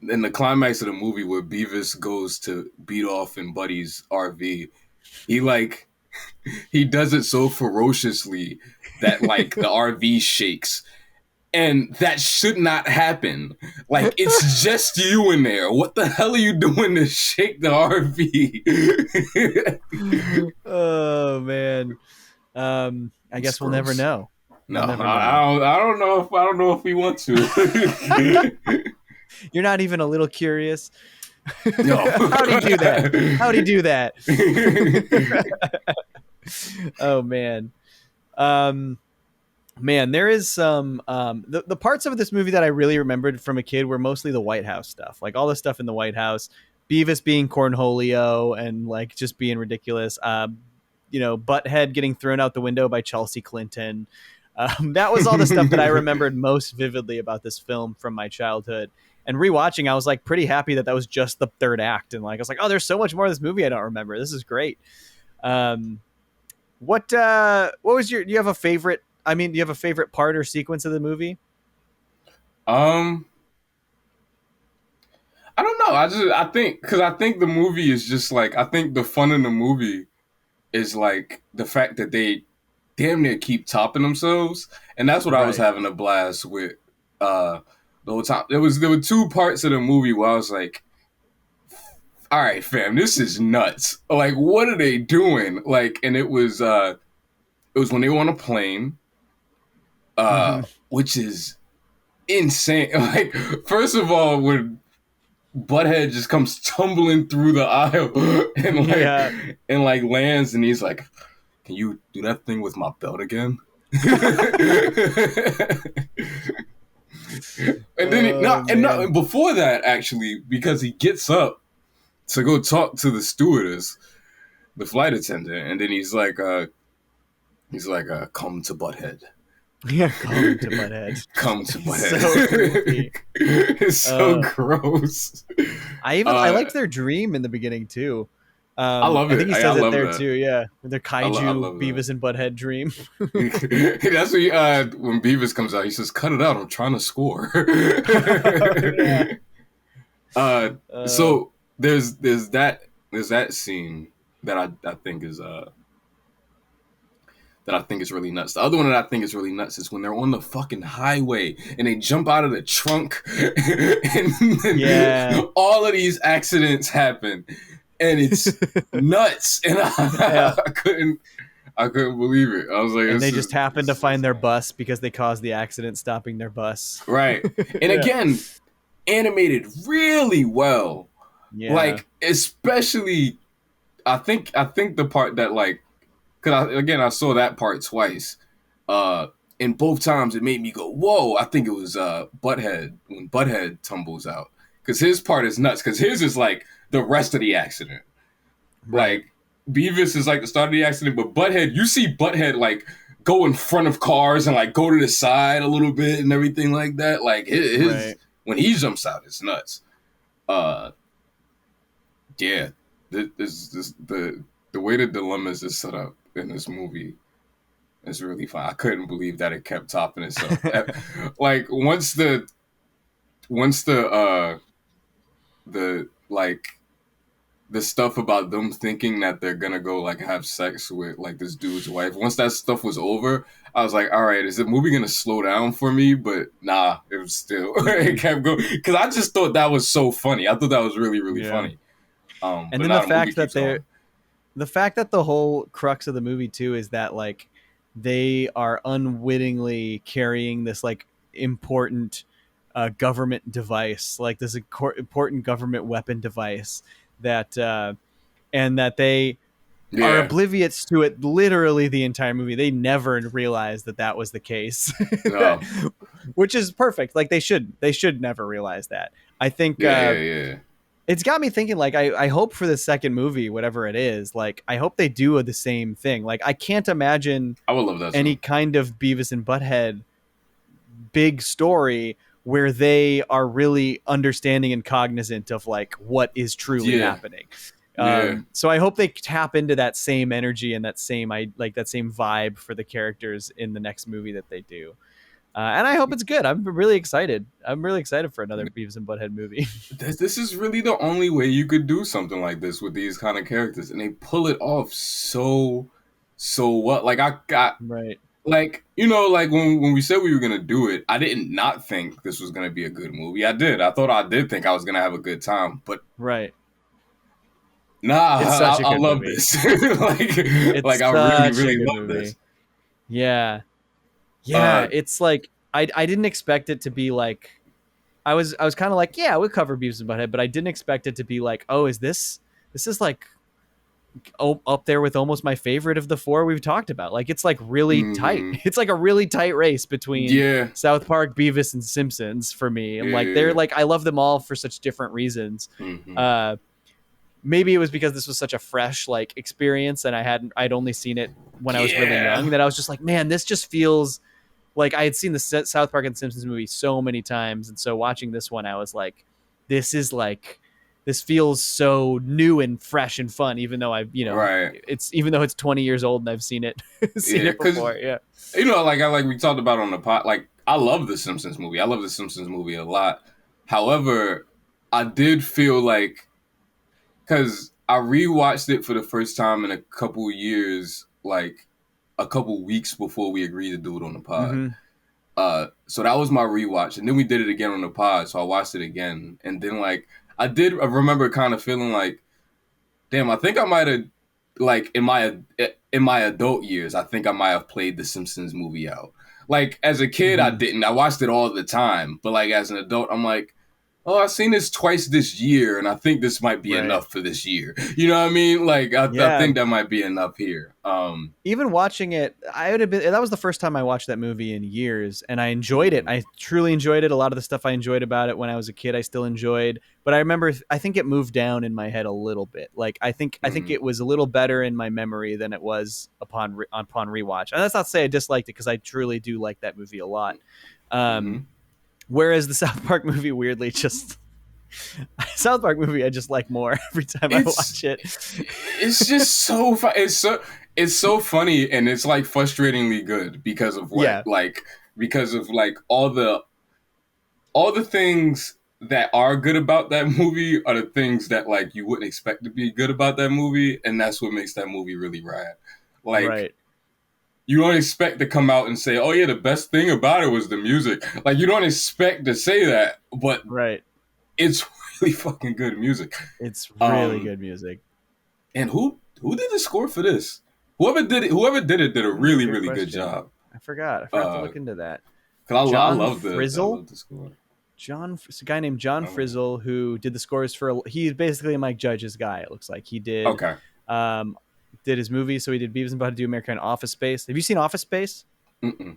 in the climax of the movie where Beavis goes to beat off in Buddy's RV, he like he does it so ferociously that like the RV shakes. And that should not happen. Like, it's just you in there. What the hell are you doing to shake the RV? Oh man. I guess we'll never know. No, We'll never know. I don't know if we want to. You're not even a little curious. No. How'd he do that? How'd he do that? Oh man. Man, there is some the parts of this movie that I really remembered from a kid were mostly the White House stuff, like all the stuff in the White House, Beavis being cornholio and like just being ridiculous. Butthead getting thrown out the window by Chelsea Clinton. That was all the stuff that I remembered most vividly about this film from my childhood. And rewatching, I was like pretty happy that was just the third act, and like I was like, oh, there's so much more of this movie I don't remember. This is great. What was do you have a favorite? I mean, do you have a favorite part or sequence of the movie? I don't know. I think the movie is just like, I think the fun in the movie is like the fact that they damn near keep topping themselves, and that's what I was having a blast with the whole time. There were two parts of the movie where I was like, all right, fam, this is nuts. Like, what are they doing? Like, and it was when they were on a plane. Which is insane. Like, first of all, when Butthead just comes tumbling through the aisle and lands, and he's like, "Can you do that thing with my belt again?" And then and before that, actually, because he gets up to go talk to the stewardess, the flight attendant, and then he's like, "Come to Butthead." Yeah, come to Butthead. Come to Butthead. So creepy. It's so gross. I liked their dream in the beginning too. I love it. I think he says it there too. Yeah, their kaiju Beavis and Butthead dream. That's what when Beavis comes out, he says, "Cut it out! I'm trying to score." So there's that scene that I think is really nuts. The other one that I think is really nuts is when they're on the fucking highway and they jump out of the trunk and all of these accidents happen and it's nuts. And I couldn't believe it. I was like, and they just happened to find their bus because they caused the accident stopping their bus. Right. And again, animated really well. Yeah. Like, especially, I think the part that like, because I saw that part twice. And both times it made me go, whoa. I think it was Butthead, when Butthead tumbles out. Because his part is nuts. Because his is like the rest of the accident. Right. Like, Beavis is like the start of the accident. But Butthead, you see Butthead like go in front of cars and like go to the side a little bit and everything like that. Like, his when he jumps out, it's nuts. Yeah. The way the dilemmas is set up in this movie is really fun. I couldn't believe that it kept topping itself. Like once the stuff about them thinking that they're gonna go like have sex with like this dude's wife, once that stuff was over, I was like, all right, is the movie gonna slow down for me? But nah, it was still it kept going, because I just thought that was so funny. I thought that was really, really funny. And then the fact that the whole crux of the movie too is that like they are unwittingly carrying this like important government device, like this important government weapon device that and that they are oblivious to it literally the entire movie. They never realize that was the case. No. Which is perfect. Like they should never realize that. I think it's got me thinking, like, I hope for the second movie, whatever it is, like, I hope they do the same thing. Like, I can't imagine I would love that any kind of Beavis and Butthead big story where they are really understanding and cognizant of, like, what is truly happening. So I hope they tap into that same energy and that same vibe for the characters in the next movie that they do. And I hope it's good. I'm really excited. I'm really excited for another Beavis and Butthead movie. This is really the only way you could do something like this with these kind of characters, and they pull it off so what? Like I got Right. like like when we said we were gonna do it, I didn't not think this was gonna be a good movie. I did. I did think I was gonna have a good time, but Right. nah, It's such a I good love movie. this. It's I really such a really good love movie. this. Yeah. Uh, Yeah. It's like I didn't expect it to be like I was kind of like, yeah, we'll cover Beavis and Butthead, but I didn't expect it to be like, oh, is this is like up there with almost my favorite of the four we've talked about. Like it's like really tight. mhm. It's like a really tight race between Yeah, South Park, Beavis, and Simpsons for me. And like they're yeah. like I love them all for such different reasons. Mhm. Uh Maybe it was because this was such a fresh like experience and I'd only seen it when I was really Yeah. young that I was just like, man, this just feels like I had seen the South Park and Simpsons movie so many times, and so watching this one, I was like, this feels so new and fresh and fun, even though Right. it's 20 years old and I've seen it seen Yeah, it because before. Yeah, like we talked about on the pod, like I love the Simpsons movie. I love the Simpsons movie a lot. However, I did feel like because I rewatched it for the first time in a couple years, like a couple weeks before we agreed to do it on the pod. hmm So that was my rewatch, and then we did it again on the pod. So I watched it again, and then like I remember kind of feeling like, damn, I think I might have like in my adult years, I think I might have played the Simpsons movie out. Like as a kid, I hmm didn't. I watched it all the time, but like as an adult, I'm like, oh, I've seen this twice this year, and I think this might be right. enough for this year. You know what I mean? Like I Yeah, think that might be enough here. even watching it, I would have been. That was the first time I watched that movie in years, and I enjoyed it. I truly enjoyed it. A lot of the stuff I enjoyed about it when I was a kid, I still enjoyed. But I remember, I think it moved down in my head a little bit. Like I think Mhm. it was a little better in my memory than it was upon rewatch. And that's not to say I disliked it because I truly do like that movie a lot. Um, Mhm. Whereas the South Park movie, weirdly, just South Park movie, I just like more every time I It's watch it. it's just it's so funny, and it's like frustratingly good because of Yeah, because of like all the things that are good about that movie are the things that like you wouldn't expect to be good about that movie, and that's what makes that movie really rad. Like right, you don't expect to come out and say, "Oh yeah, the best thing about it was the music." Like you don't expect to say that, but right. it's really fucking good music. It's really Um, good music. and who did the score for this? Whoever did it did a That's a really good really good question. job. I forgot. I forgot to Uh, look into that. cause I John love I Frizzle. love the score. It's a guy named John Um, Frizzle who did the scores for. He's basically Mike Judge's guy. It looks like he okay. um, did his movie. So he did Beavis and Butthead Do American Office Space. Have you seen Office Space? Mm-mm.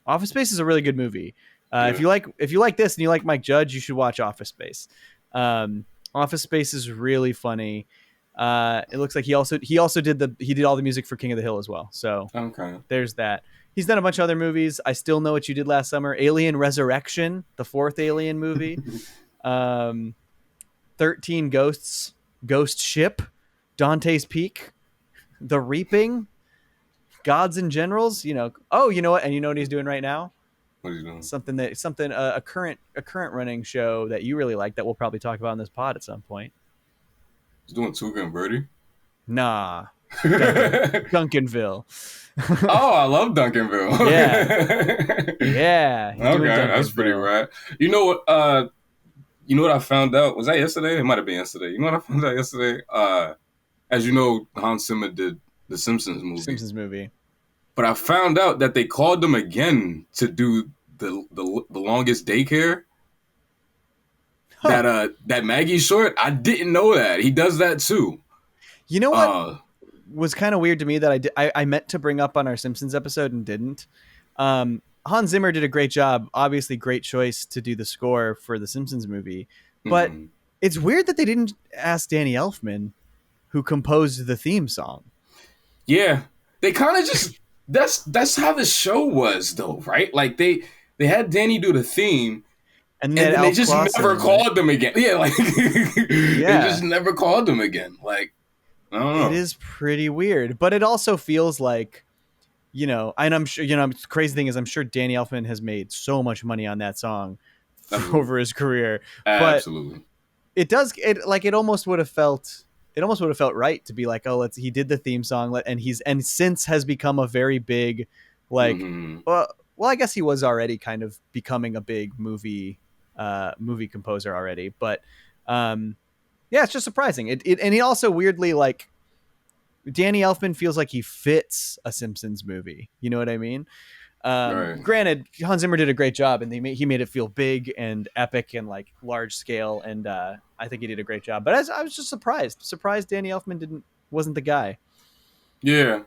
Office Space is a really good movie. Yeah. If you like this and you like Mike Judge, you should watch Office Space. Office Space is really funny. It looks like he also did all the music for King of the Hill as well. So Okay. there's that. He's done a bunch of other movies. I Still Know What You Did Last Summer, Alien Resurrection, the fourth Alien movie, 13 Ghosts, Ghost Ship, Dante's Peak, The Reaping, Gods and Generals. You know what? And you know what he's doing right now? What are you doing? A current running show that you really like that we'll probably talk about in this pod at some point. He's doing Tuga and Birdie. Nah, Oh, Duncanville. I love Duncanville. Yeah, he's doing Okay, that's pretty Duncanville. rad. You know what I found out? Was that yesterday? It might have been yesterday. You know what I found out yesterday? As you know, Hans Zimmer did the Simpsons movie. Simpsons movie. But I found out that they called them again to do the longest daycare. Huh. That Maggie short. I didn't know that he does that too. You know what Uh, was kind of weird to me that I meant to bring up on our Simpsons episode and didn't. Hans Zimmer did a great job. Obviously, great choice to do the score for the Simpsons movie. But mhm. it's weird that they didn't ask Danny Elfman, who composed the theme song. Yeah, they kind of just that's how the show was though, right? Like they had Danny do the theme, And and then then they Alf just Clausen, never right? called them again. Yeah, like they Yeah. just never called them again. Like I don't It know. is pretty weird, but it also feels like you know, and I'm sure, you know, the crazy thing is I'm sure Danny Elfman has made so much money on that song over his career, but Absolutely. it almost would have felt right to be like, oh, he did the theme song, and since has become a very big, like, Mm-hmm. well, I guess he was already kind of becoming a big movie composer already, but yeah, it's just surprising. And he also weirdly, like, Danny Elfman feels like he fits a Simpsons movie. You know what I mean? Right. Granted, Hans Zimmer did a great job, and he made it feel big and epic and like large scale, and I think he did a great job. But I was just surprised Danny Elfman wasn't the guy. Yeah.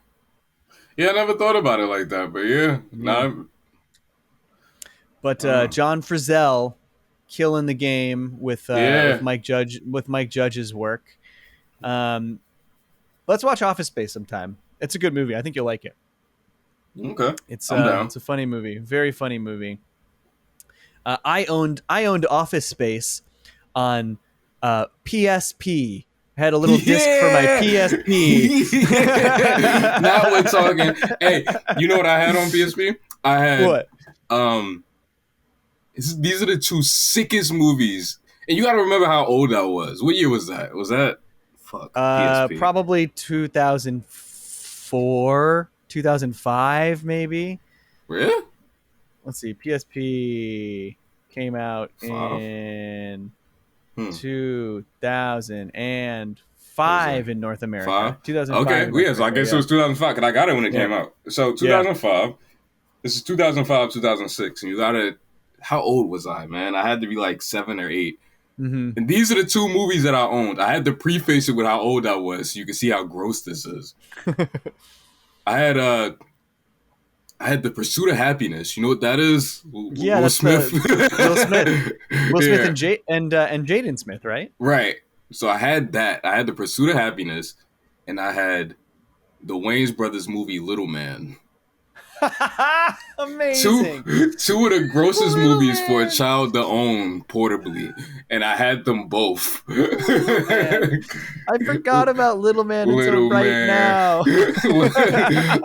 Yeah, I never thought about it like that, but yeah. Yeah. But John Frizzell killing the game with Mike Judge's work. Let's watch Office Space sometime. It's a good movie. I think you'll like it. Okay. It's I'm down. it's a funny movie, very funny movie. I owned Office Space on PSP. I had a little disc for my PSP. Now we're talking. Hey, you know what I had on PSP? I had What? These are the two sickest movies, and you got to remember how old I was. What year was that? Was that PSP? Probably 2004, 2005, maybe. Really? Let's see. PSP came out 5? in 2005 in North America. 5? 2005. Okay, so I guess it was 2005 because I got it when it came out. So 2005. This is 2005, 2006, and you got it. How old was I, man? I had to be like 7 or 8. Mm-hmm. And these are the two movies that I owned. I had to preface it with how old I was so you can see how gross this is. I had The Pursuit of Happiness. You know what that is? Will Smith. Will Smith. Will Smith and Jaden Smith, right? Right. So I had that. I had The Pursuit of Happiness, and I had the Wayans Brothers movie Little Man. Amazing. Two of the grossest movies for a child to own portably, and I had them both. I forgot about Little Man until right now.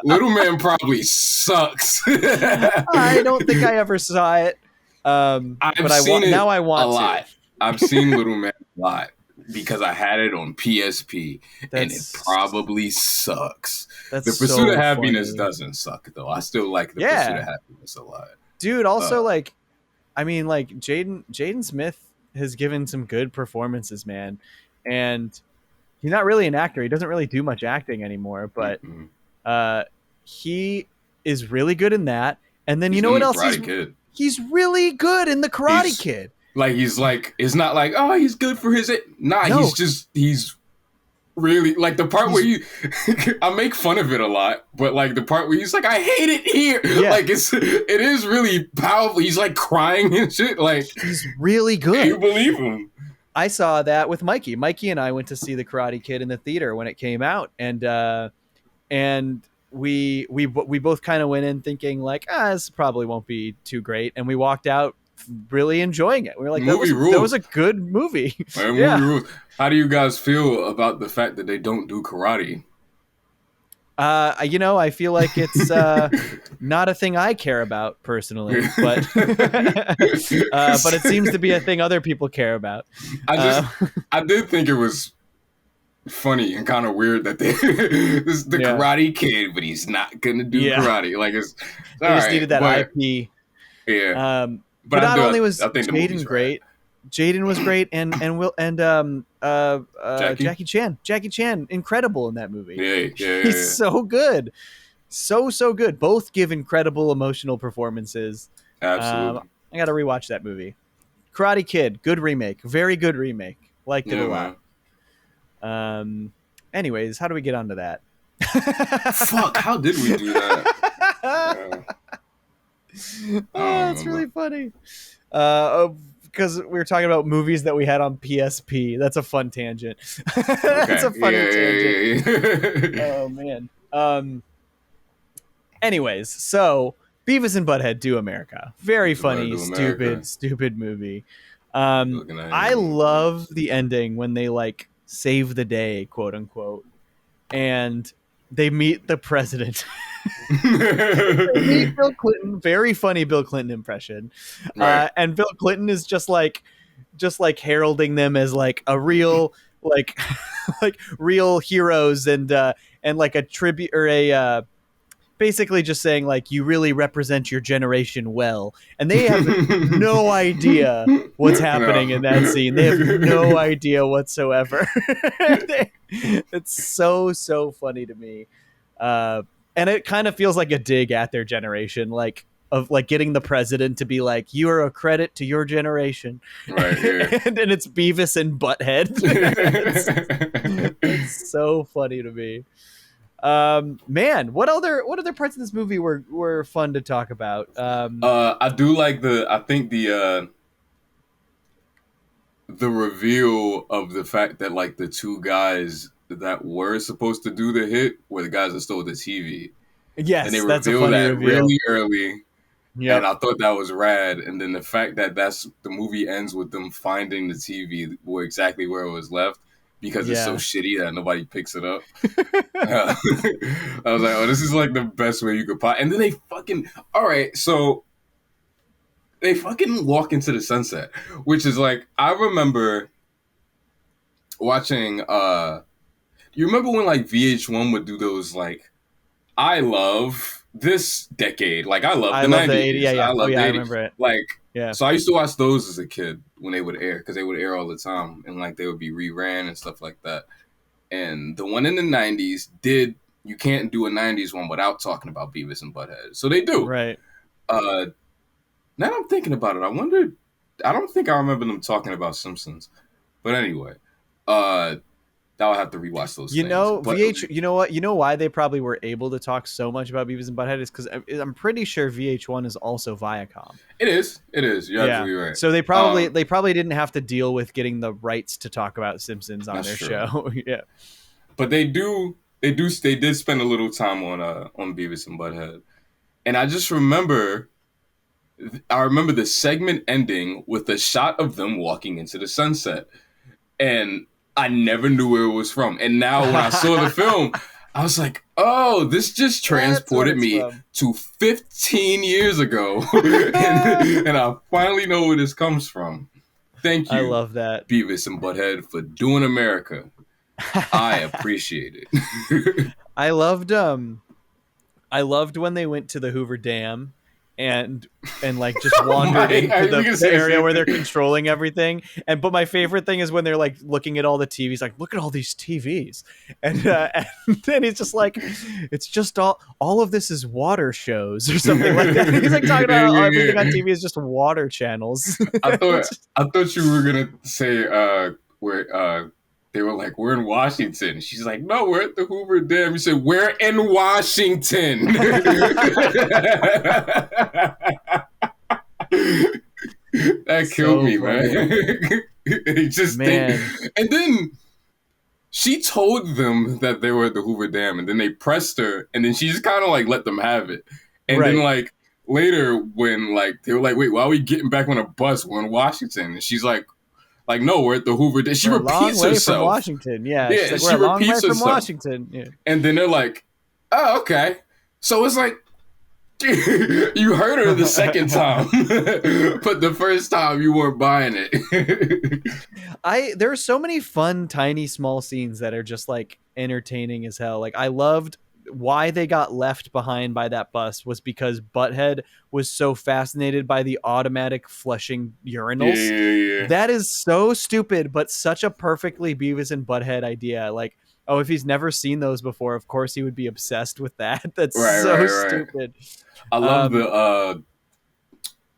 Little Man probably sucks. I don't think I ever saw it. But seen it now I want a lot. I've seen Little Man a lot because I had it on PSP, and it probably sucks. The Pursuit of Happiness doesn't suck, though. I still like The Pursuit of Happiness a lot. Dude, also, Jaden Smith has given some good performances, man. And he's not really an actor. He doesn't really do much acting anymore, but he is really good in that. And then you know what else? He's really good in The Karate Kid. It's not like, oh, he's good for his... he's really, like, the part where I make fun of it a lot, but, like, the part where he's like, I hate it here. Yeah. Like, it is really powerful. He's, like, crying and shit. Like, he's really good. You believe him. I saw that with Mikey. Mikey and I went to see The Karate Kid in the theater when it came out, and we both kind of went in thinking like, this probably won't be too great, and we walked out really enjoying it. We were like, that was a good movie. Movie How do you guys feel about the fact that they don't do karate? I feel like it's not a thing I care about personally, but it seems to be a thing other people care about. I did think it was funny and kind of weird that this is the Karate Kid, but he's not gonna do karate. Like it's they just needed that IP. Yeah. But not only was Jaden great, Jaden was great, and Jackie Chan, incredible in that movie. He's so good, so good. Both give incredible emotional performances. Absolutely. I got to rewatch that movie. Karate Kid, good remake, very good remake. Liked it a lot. Anyways, how do we get onto that? Fuck, how did we do that? It's really funny. Because we were talking about movies that we had on PSP. That's a fun tangent. That's a funny tangent. Oh man. Anyways, so Beavis and Butthead Do America. Very funny, stupid movie. I love the ending when they like save the day, quote unquote, and they meet the president. They meet Bill Clinton. Very funny Bill Clinton impression. Right. And Bill Clinton is just like heralding them as like a real like like real heroes and like a tribute or a basically just saying like you really represent your generation well, and they have no idea what's happening in that scene. They have no idea whatsoever. It's so funny to me, and it kind of feels like a dig at their generation, like of like getting the president to be like, you are a credit to your generation, Right here. and it's Beavis and Butthead. It's so funny to me. Man, what other parts of this movie were fun to talk about? I do like the reveal of the fact that like the two guys that were supposed to do the hit were the guys that stole the TV. Yes, And they that's a revealed funny that reveal. really early. Yep. And I thought that was rad. And then the fact that the movie ends with them finding the TV exactly where it was left, because it's so shitty that nobody picks it up. I was like, oh, this is like the best way you could and then they fucking, all right, so they fucking walk into the sunset, which is like, I remember watching, you remember when like VH1 would do those like, I love this decade, like I love the 90s. Yeah. I love the 80s. I remember it. Like, yeah. So I used to watch those as a kid when they would air, because they would air all the time, and like they would be reran and stuff like that. And the one in the 90s you can't do a 90s one without talking about Beavis and Butthead. So they do. Right. Now that I'm thinking about it, I don't think I remember them talking about Simpsons. But anyway, I'll have to rewatch those things. You know what? You know why they probably were able to talk so much about Beavis and Butthead is because I'm pretty sure VH1 is also Viacom. It is. You're absolutely right. So they probably didn't have to deal with getting the rights to talk about Simpsons on their show. Yeah. But they did spend a little time on Beavis and Butthead. And I just remember the segment ending with a shot of them walking into the sunset. And I never knew where it was from. And now when I saw the film, I was like, oh, this just transported me to 15 years ago. and I finally know where this comes from. Thank you. I love that. Beavis and Butthead, for doing America. I appreciate it. I loved when they went to the Hoover Dam and like just wandered into the area where they're controlling everything. But my favorite thing is when they're like looking at all the TVs, like, look at all these TVs, and then he's just like, it's just all of this is water shows or something like that. He's like talking about everything on TV is just water channels. I thought you were gonna say where they were like, we're in Washington. She's like, no, we're at the Hoover Dam. You said, we're in Washington. That killed me, man. And then she told them that they were at the Hoover Dam, and then they pressed her, and then she just kind of like let them have it. And then like later when like they were like, wait, why are we getting back on a bus? We're in Washington. And she's like, no, we're at the Hoover Dam. She repeats herself. From Washington, yeah. Yeah, she's like, we're a long way from Washington. Yeah. And then they're like, oh, okay. So it's like, you heard her the second time, but the first time you weren't buying it. There are so many fun, tiny, small scenes that are just like entertaining as hell. Like I loved why they got left behind by that bus was because Butthead was so fascinated by the automatic flushing urinals. Yeah. That is so stupid, but such a perfectly Beavis and Butthead idea. Like, oh, if he's never seen those before, of course he would be obsessed with that. That's so stupid. I love the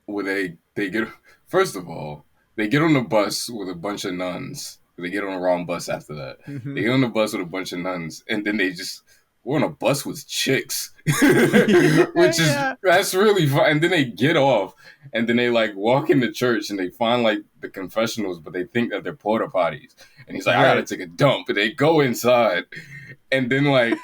where they get, first of all, they get on the bus with a bunch of nuns. They get on the wrong bus after that. Mm-hmm. They get on the bus with a bunch of nuns, and then we're on a bus with chicks, which is, that's really fun. And then they get off, and then they like walk into church, and they find like the confessionals, but they think that they're porta potties. And he's like, I gotta take a dump. And they go inside, and then like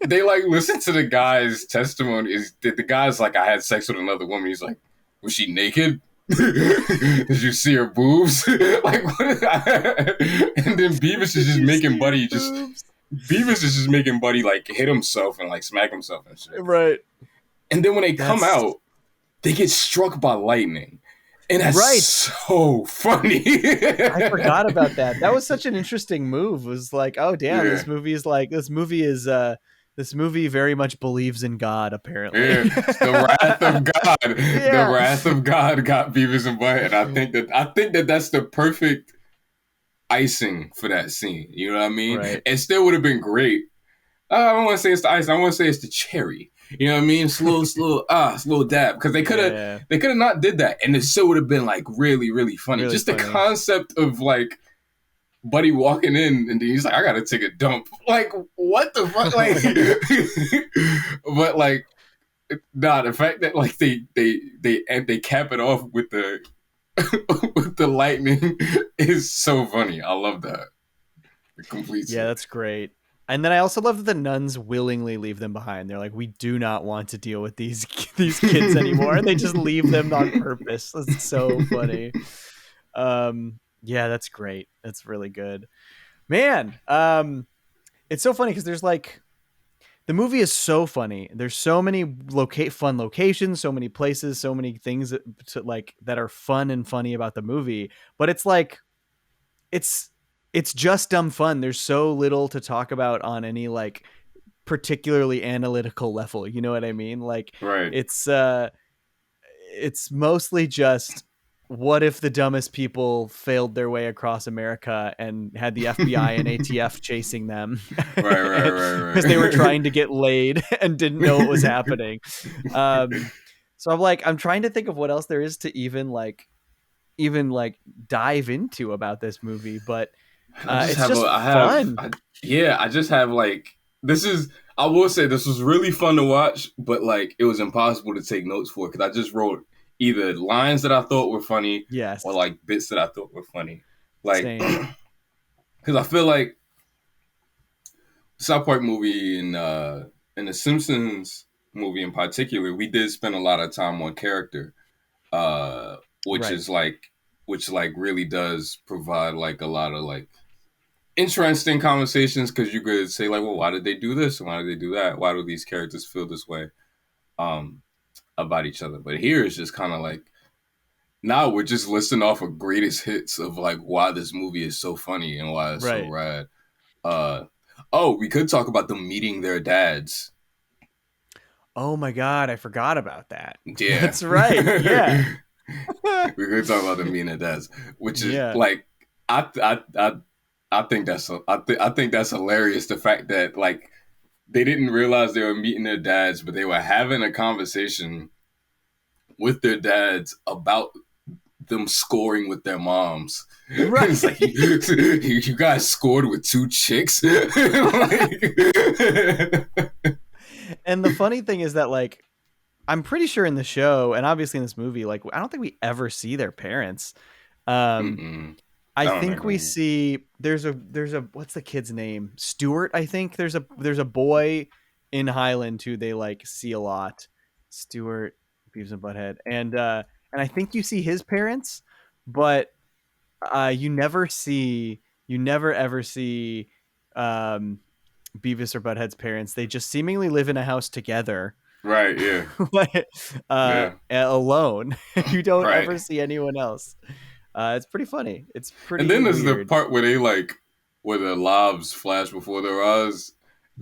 they like listen to the guy's testimony. The guy's like, I had sex with another woman. He's like, was she naked? Did you see her boobs? Like, what? And then Beavis is just making Buddy just Beavis is just making Buddy like hit himself and like smack himself and shit. Right. And then when they come out, they get struck by lightning. And that's so funny. I forgot about that. That was such an interesting move. It was like, oh damn, this movie very much believes in God, apparently. Yeah. The wrath of God. Yeah. The wrath of God got Beavis and Butthead. I think that that's the perfect icing for that scene. You know what I mean? Right. It still would have been great. I don't want to say it's the icing. I want to say it's the cherry. You know what I mean? It's a little dab. Because they could have not did that. And it still would have been like really, really funny. Just the concept of like Buddy walking in and he's like, I gotta take a dump. Like, what the fuck? Like but like the fact that like they cap it off with the with the lightning is so funny. I love that. It completes. Yeah, that's great. And then I also love that the nuns willingly leave them behind. They're like, we do not want to deal with these kids anymore. And they just leave them on purpose. That's so funny. Yeah, that's great. That's really good. Man, it's so funny because there's like, the movie is so funny. There's so many fun locations, so many places, so many things that are fun and funny about the movie. But it's like, it's just dumb fun. There's so little to talk about on any like particularly analytical level. You know what I mean? Like, right. It's mostly just, what if the dumbest people failed their way across America and had the FBI and ATF chasing them? Right. Because they were trying to get laid and didn't know what was happening. So I'm trying to think of what else there is to even dive into about this movie, but it's just fun. I just have like, I will say this was really fun to watch, but like it was impossible to take notes for because I just wrote either lines that I thought were funny, yes, or like bits that I thought were funny. Like, because I feel like South Park movie and the Simpsons movie in particular, we did spend a lot of time on character, which really does provide like a lot of like interesting conversations because you could say like, well, why did they do this? Why did they do that? Why do these characters feel this way about each other? But here it's just kind of like, now we're just listing off of greatest hits of like why this movie is so funny and why it's so rad. We could talk about them meeting their dads. Oh my God, I forgot about that. Yeah. That's right. Yeah. We could talk about them meeting their dads, which is like, I think that's hilarious. The fact that like they didn't realize they were meeting their dads, but they were having a conversation with their dads about them scoring with their moms. Right. It's like, you guys scored with 2 chicks. And the funny thing is that like, I'm pretty sure in the show and obviously in this movie, like I don't think we ever see their parents. I think we see there's a what's the kid's name? Stuart, I think. There's a boy in Highland who they like see a lot. Stuart, Beavis and Butthead. And I think you see his parents, but you never ever see Beavis or Butthead's parents. They just seemingly live in a house together. Right, yeah. Alone. You don't ever see anyone else. It's pretty funny. It's pretty. And then there's weird. the part where where their lives flash before their eyes,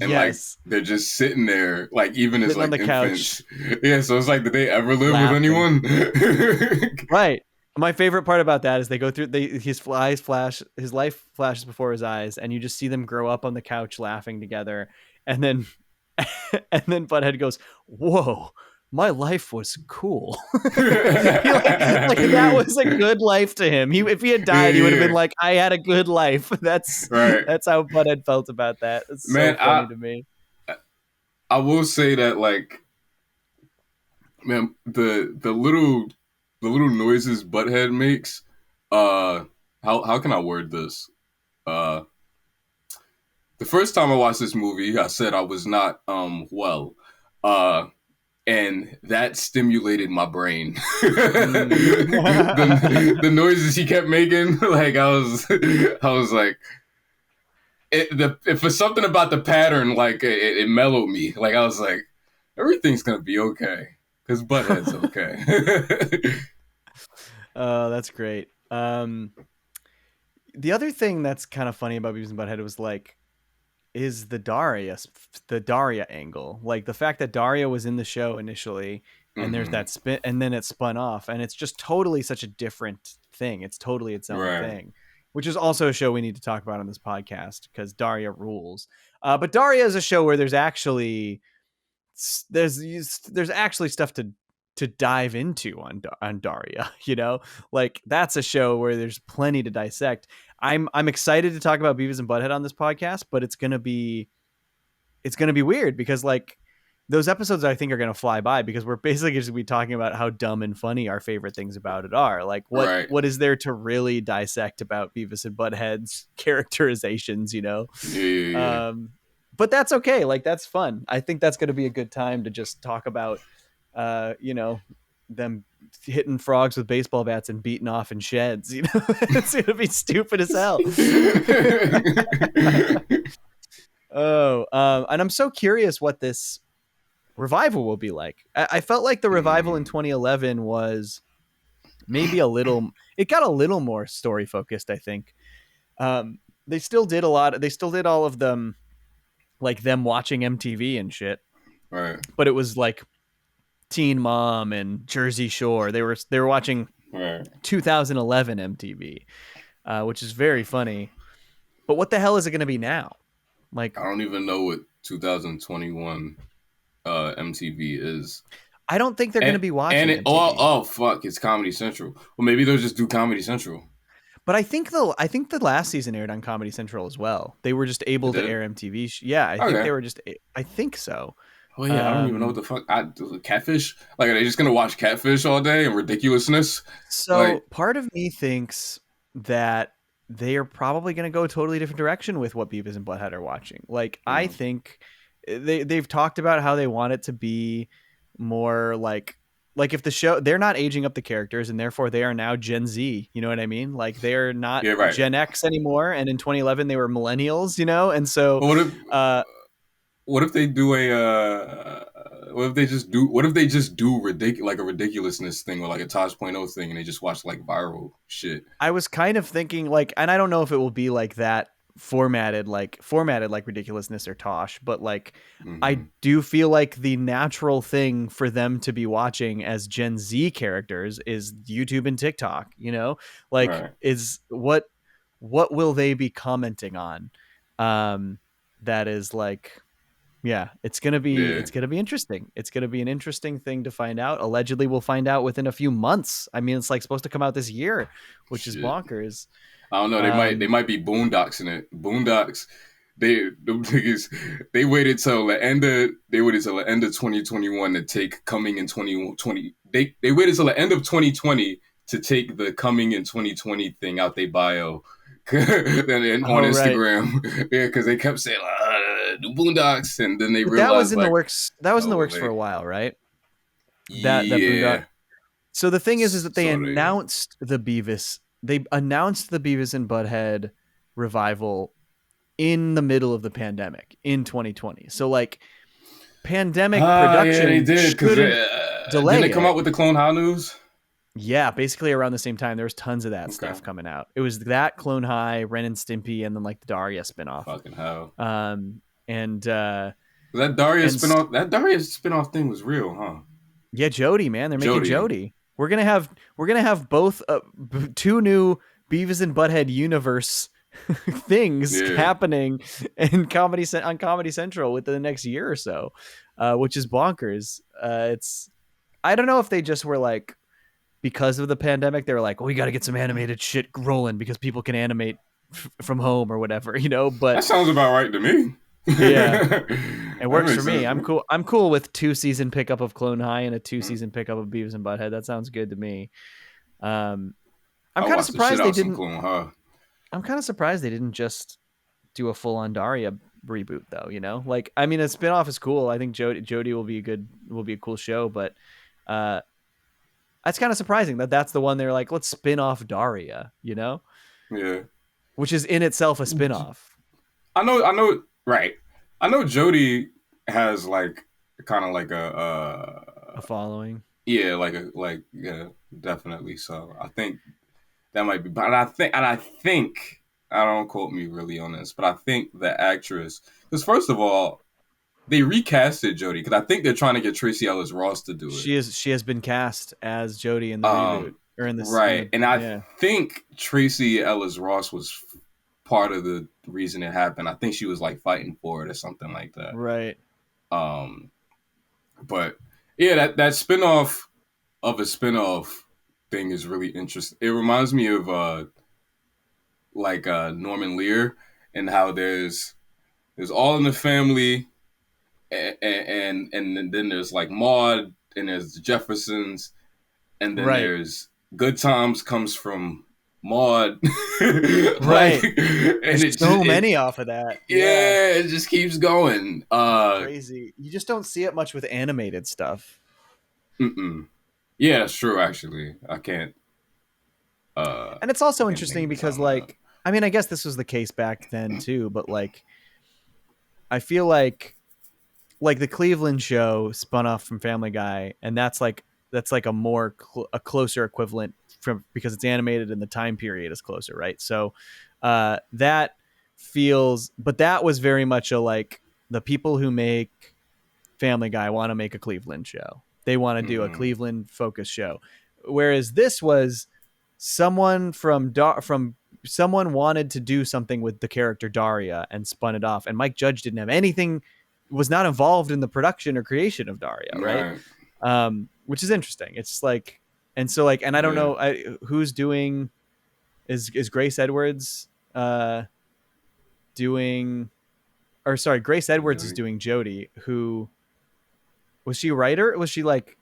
and like they're just sitting there, like even as like infants. Couch. Yeah, so it's like, did they ever live with anyone? Right. My favorite part about that is they go through his life flashes before his eyes, and you just see them grow up on the couch laughing together, and then Butthead goes, "Whoa. My life was cool." like that was a good life to him. If he had died, he would have been like, I had a good life. That's how Butthead felt about that. It's so funny to me. I will say that like, man, the little noises Butthead makes, how can I word this? The first time I watched this movie, I said I was not well. And that stimulated my brain. the noises he kept making, like I was like, If for something about the pattern, like it mellowed me. Like I was like, everything's gonna be okay because Butthead's okay. Oh, that's great. The other thing that's kind of funny about Beavis and Butthead was like, is the Daria angle, like the fact that Daria was in the show initially, and there's Mm-hmm. that spin, and then it spun off, and it's just totally such a different thing. It's totally its own Right. thing, which is also a show we need to talk about on this podcast because Daria rules. But Daria is a show where there's actually stuff to dive into on Daria, you know? Like that's a show where there's plenty to dissect. I'm excited to talk about Beavis and Butthead on this podcast, but it's going to be weird because like those episodes I think are going to fly by because we're basically just going to be talking about how dumb and funny our favorite things about it are. Like Right. what is there to really dissect about Beavis and Butthead's characterizations, you know? Yeah, yeah, yeah. But that's okay. Like that's fun. I think that's going to be a good time to just talk about, you know, them hitting frogs with baseball bats and beating off in sheds. You know, it's going to be stupid as hell. And I'm so curious what this revival will be like. I felt like the revival in 2011 was maybe it got a little more story focused, I think. They still did all of them, like them watching MTV and shit. Right. But it was like Teen Mom and Jersey Shore. They were watching 2011 MTV, which is very funny. But what the hell is it going to be now? Like I don't even know what 2021 MTV is. I don't think they're going to be watching MTV. Oh fuck, it's Comedy Central. Well, maybe they'll just do Comedy Central. But I think the last season aired on Comedy Central as well. They were just able to air MTV. Yeah, I think they were just. I think so. Oh yeah, I don't even know what the fuck. Catfish? Like, are they just gonna watch Catfish all day and ridiculousness? So like, part of me thinks that they are probably going to go a totally different direction with what Beavis and Butthead are watching. Like, I think they've talked about how they want it to be more like if the show, they're not aging up the characters and therefore they are now Gen Z, you know what I mean? Like they're not Gen X anymore. And in 2011 they were millennials, you know? And so what if they do what if they just do like a ridiculousness thing or like a Tosh.0 thing and they just watch like viral shit? I was kind of thinking like, and I don't know if it will be like that formatted like ridiculousness or Tosh, but like I do feel like the natural thing for them to be watching as Gen Z characters is YouTube and TikTok, you know? Like is what will they be commenting on? That is like, yeah, it's going to be interesting. It's going to be an interesting thing to find out. Allegedly we'll find out within a few months. I mean, it's like supposed to come out this year, which is bonkers. I don't know. They might be boondocks in it. Boondocks. They waited till the end of 2021 to take coming in 2020. They waited till the end of 2020 to take the coming in 2020 thing out their bio. Then on Instagram, yeah, because they kept saying new Boondocks, and then they realized that was in the works. That was in the works for a while, right? That Boondock. So the thing is that they announced the Beavis. They announced the Beavis and Butthead revival in the middle of the pandemic in 2020. So like pandemic production, they did delay. Did they come out with the Clone High news? Yeah, basically around the same time. There was tons of that stuff coming out. It was that Clone High, Ren and Stimpy, and then like the Daria spinoff. Fucking hell. And that Daria spinoff thing was real, huh? Yeah, Jody, man, they're making Jody. We're gonna have both two new Beavis and Butthead universe things happening in on Comedy Central within the next year or so, which is bonkers. I don't know if they just were like, because of the pandemic, they were like, well, we got to get some animated shit rolling because people can animate from home or whatever, you know. But that sounds about right to me. Yeah, it works for me. I'm cool. I'm cool with 2-season pickup of Clone High and a 2-season pickup of Beavis and Butthead. That sounds good to me. I'm kind of surprised they didn't. I'm kind of surprised they didn't just do a full-on Daria reboot, though. You know, like I mean, a spinoff is cool. I think Jody will be a cool show, but that's kind of surprising that that's the one they're like, let's spin off Daria. You know, yeah, which is in itself a spinoff. I know, right. I know Jody has like kind of like A following. yeah, like yeah, definitely. So I think that might be, but I think I don't quote me really on this, but I think the actress, because first of all, they recasted Jody because I think they're trying to get Tracy Ellis Ross to do it. She has been cast as Jody in the reboot Um, or in this in right, the and I yeah. think Tracy Ellis Ross was part of the reason it happened. I think she was like fighting for it or something like that. Right. Um, but yeah, that spinoff of a spinoff thing is really interesting. It reminds me of Norman Lear and how there's All in the Family, and then there's like Maude, and there's the Jeffersons, and then Right. there's Good Times comes from Maude, like, Right. and There's so many off of that. Yeah. it just keeps going. Crazy. You just don't see it much with animated stuff. Mm-mm. Yeah, that's true. Actually, And it's also I can't think interesting of the because time of like I mean, I guess this was the case back then too, but like I feel like the Cleveland show spun off from Family Guy, and that's like a more a closer equivalent from because it's animated and the time period is closer, right? So that feels, but that was very much a like the people who make Family Guy want to make a Cleveland show. They want to that. do a Mm, Cleveland focused show, whereas this was someone from someone wanted to do something with the character Daria and spun it off, and Mike Judge didn't have anything, was not involved in the production or creation of Daria, right? right. Which is interesting. It's like, and so like, and I don't Yeah. know who's doing is Grace Edwards doing, or sorry, Grace Edwards is Jody. doing Jody, who was she a writer? Was she like,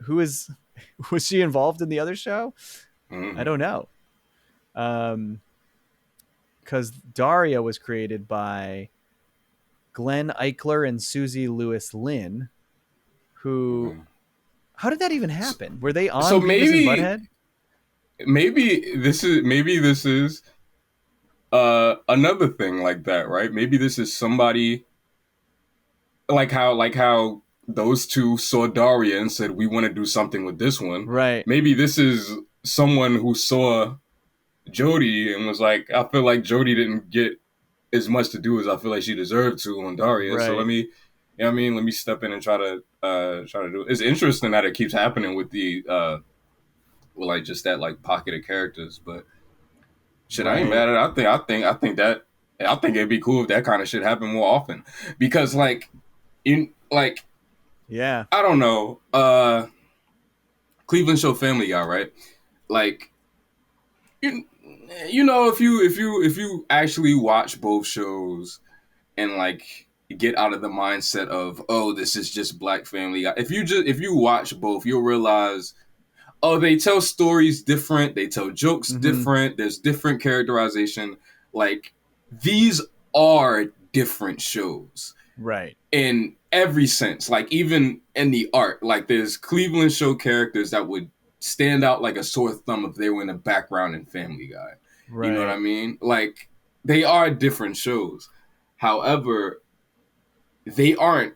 who is, was she involved in the other show? I Mm-hmm. don't know. Because Daria was created by Glenn Eichler and Susie Lewis Lynn, who, Mm-hmm. how did that even happen? Were they So on Beavis and maybe Butthead? maybe this is another thing like that, right? Maybe this is somebody like how those two saw Daria and said we want to do something with this one. Right, Maybe this is someone who saw Jody and was like, I feel like Jody didn't get as much to do as I feel like she deserved to on Daria. So let right, me, you know what I mean, let me step in and try to do it. It's interesting that it keeps happening with the with like just that like pocket of characters, but shit, I ain't right. mad at it. I think it'd be cool if that kind of shit happened more often. Because like in like Yeah, I don't know, Cleveland show Family Guy, right? Like you, you know if you actually watch both shows and like get out of the mindset of, oh, this is just Black Family Guy. If you watch both, you'll realize, oh, they tell stories different, they tell jokes mm-hmm. different, there's different characterization. Like these are different shows Right, in every sense. Like even in the art, like there's Cleveland show characters that would stand out like a sore thumb if they were in the background in Family Guy. You know what I right, mean? Like they are different shows. However, they aren't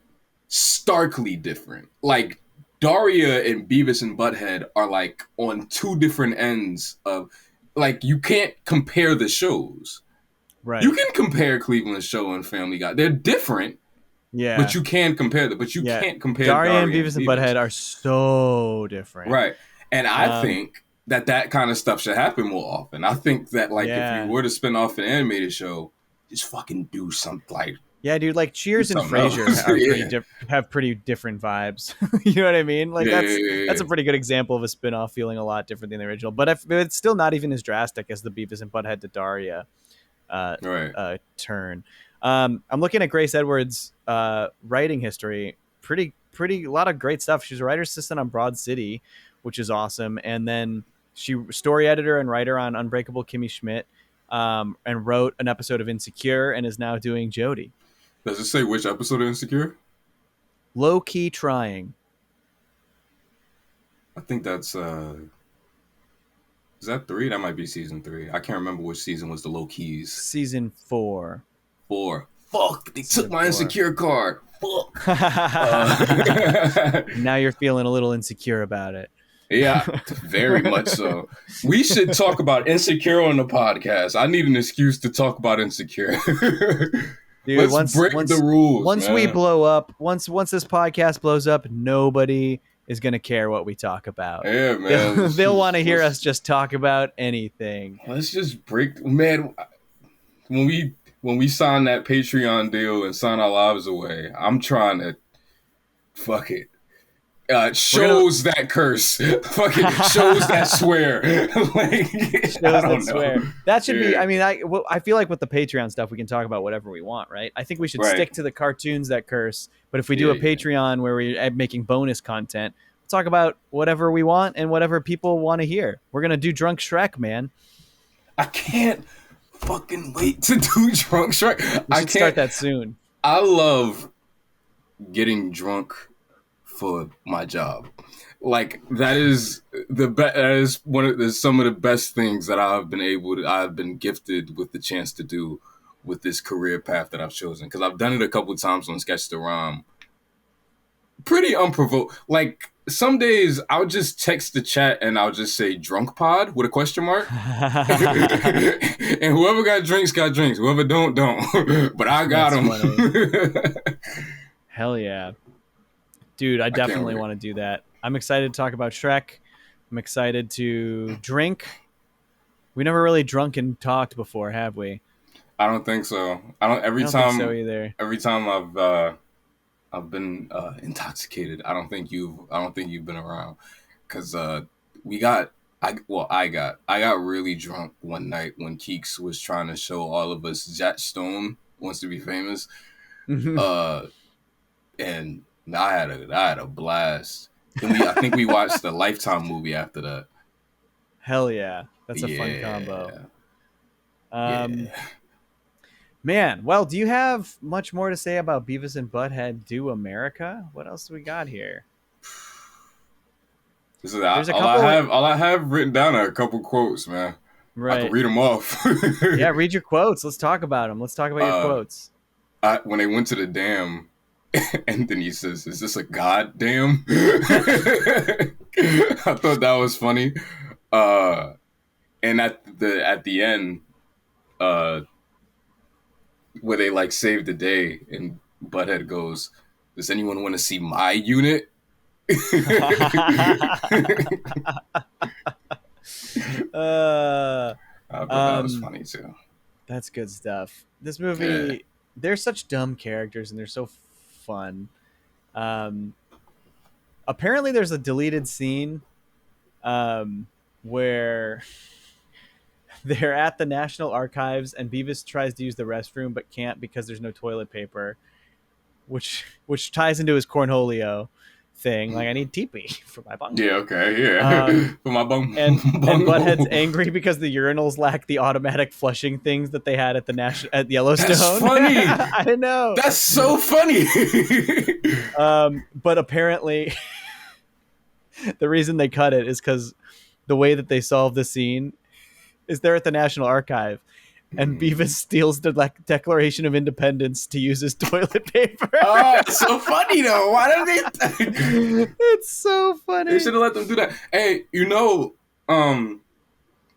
starkly different. Like Daria and Beavis and Butthead are like on two different ends of, like, you can't compare the shows. You right. can compare Cleveland Show and Family Guy. They're different, but Yeah, you can compare them. But you yeah. can't compare Daria and Daria and Beavis and Beavis. Butthead are so different. Right. And I Um, think that kind of stuff should happen more often. I think that like if you yeah, were to spin off an animated show, just fucking do something, like yeah, dude. Like do Cheers and something Frasier else. are Yeah. have pretty different vibes. You know what I mean? Like Yeah, yeah, that's yeah, a pretty good example of a spin-off feeling a lot different than the original. But it's still not even as drastic as the Beavis and Butthead to Daria uh, yeah. Right. turn. I'm looking at Grace Edwards' writing history. Pretty a lot of great stuff. She's a writer's assistant on Broad City, which is awesome. And then she story editor and writer on Unbreakable Kimmy Schmidt, and wrote an episode of Insecure and is now doing Jodie. Does it say which episode of Insecure? Low key trying. I think that's is that 3? That might be season 3. I can't remember which season was the low keys. Season 4. 4. Fuck, they took my 4. insecure card. Fuck. Now you're feeling a little insecure about it. Yeah, very much so. We should talk about Insecure on the podcast. I need an excuse to talk about Insecure. Dude, Let's break the rules. Once we blow up, once this podcast blows up, nobody is gonna care what we talk about. Yeah, man. They'll want to hear us just talk about anything. Let's just break, man. When we sign that Patreon deal and sign our lives away, I'm trying to fuck it. Shows that curse. Fucking shows that swear. Like, shows that swear. That should be. I mean, I feel like with the Patreon stuff, we can talk about whatever we want, right? I think we should stick to the cartoons that curse. But if we do a Patreon where we're making bonus content, we'll talk about whatever we want and whatever people want to hear. We're gonna do Drunk Shrek, man. I can't fucking wait to do Drunk Shrek. I can't start that soon. I love getting drunk for my job. Like, that is some of the best things that I've been gifted with the chance to do with this career path that I've chosen. Because I've done it a couple of times on Sketch the Rhyme. Pretty unprovoked. Like, some days I'll just text the chat and I'll just say drunk pod with a question mark. And whoever got drinks, got drinks. Whoever don't. But I got them. Hell yeah. Dude, I definitely want to do that. I'm excited to talk about Shrek. I'm excited to drink. We never really drunk and talked before, have we? I don't think so. I don't think so either. Every time I've been intoxicated, I don't think you've been around, because I got really drunk one night when Keeks was trying to show all of us Jack Stone Wants to Be Famous. And I had a blast. I think we watched the Lifetime movie after that. Hell yeah. That's a fun combo. Man, well, do you have much more to say about Beavis and Butthead Do America? What else do we got here? All I have written down are a couple quotes, man. Right. I can read them off. Yeah, read your quotes. Let's talk about them. Let's talk about your quotes. When they went to the dam, and then he says, "Is this a goddamn?" I thought that was funny. And at the end, where they like save the day, and Butthead goes, "Does anyone want to see my unit?" I thought that was funny too. That's good stuff. This movie, they're such dumb characters and they're so fun. Apparently there's a deleted scene where they're at the National Archives and Beavis tries to use the restroom but can't because there's no toilet paper, which ties into his cornholio thing. Like, I need teepee for my bung. Yeah, okay, yeah. For my bung. And Butthead's angry because the urinals lack the automatic flushing things that they had at Yellowstone. That's funny. I know. That's so funny. But apparently the reason they cut it is because the way that they solve the scene is they're at the National Archive and Beavis steals the Declaration of Independence to use as toilet paper. Oh, it's so funny though. Why don't they? It's so funny. They should have let them do that. Hey,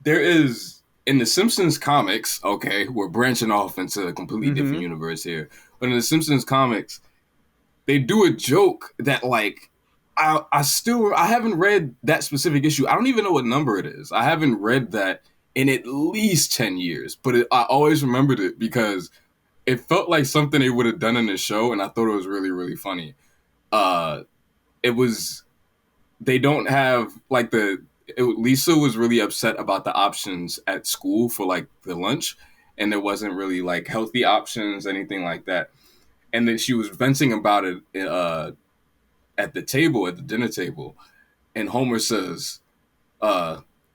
there is in the Simpsons comics. Okay, we're branching off into a completely different universe here. But in the Simpsons comics, they do a joke that like I haven't read that specific issue. I don't even know what number it is. I haven't read that in at least 10 years, but I always remembered it because it felt like something they would have done in the show, and I thought it was really, really funny. They don't have, like, Lisa was really upset about the options at school for, like, the lunch, and there wasn't really, like, healthy options, anything like that. And then she was venting about it at the dinner table, and Homer says,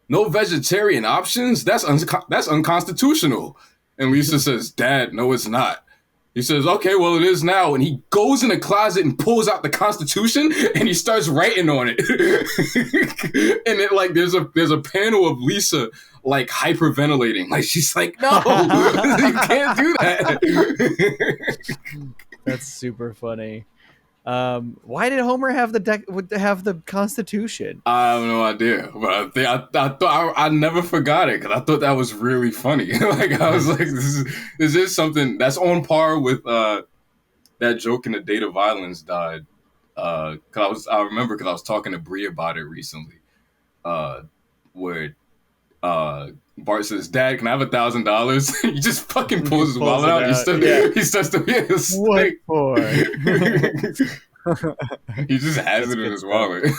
"No vegetarian options? That's unconstitutional." And Lisa says, "Dad, no, it's not." He says, "Okay, well, it is now." And he goes in a closet and pulls out the Constitution and he starts writing on it. And it like there's a panel of Lisa like hyperventilating. Like she's like, no, you can't do that. That's super funny. Why did Homer have the Constitution? I have no idea, but I thought I never forgot it because I thought that was really funny. Like I was like, this is something that's on par with that joke in The Date of Violence died. Cause I remember because I was talking to Bree about it recently, where Bart says, "Dad, can I have $1,000?" He just fucking pulls his wallet out. He starts to be a snake. What for? He just has it in his wallet.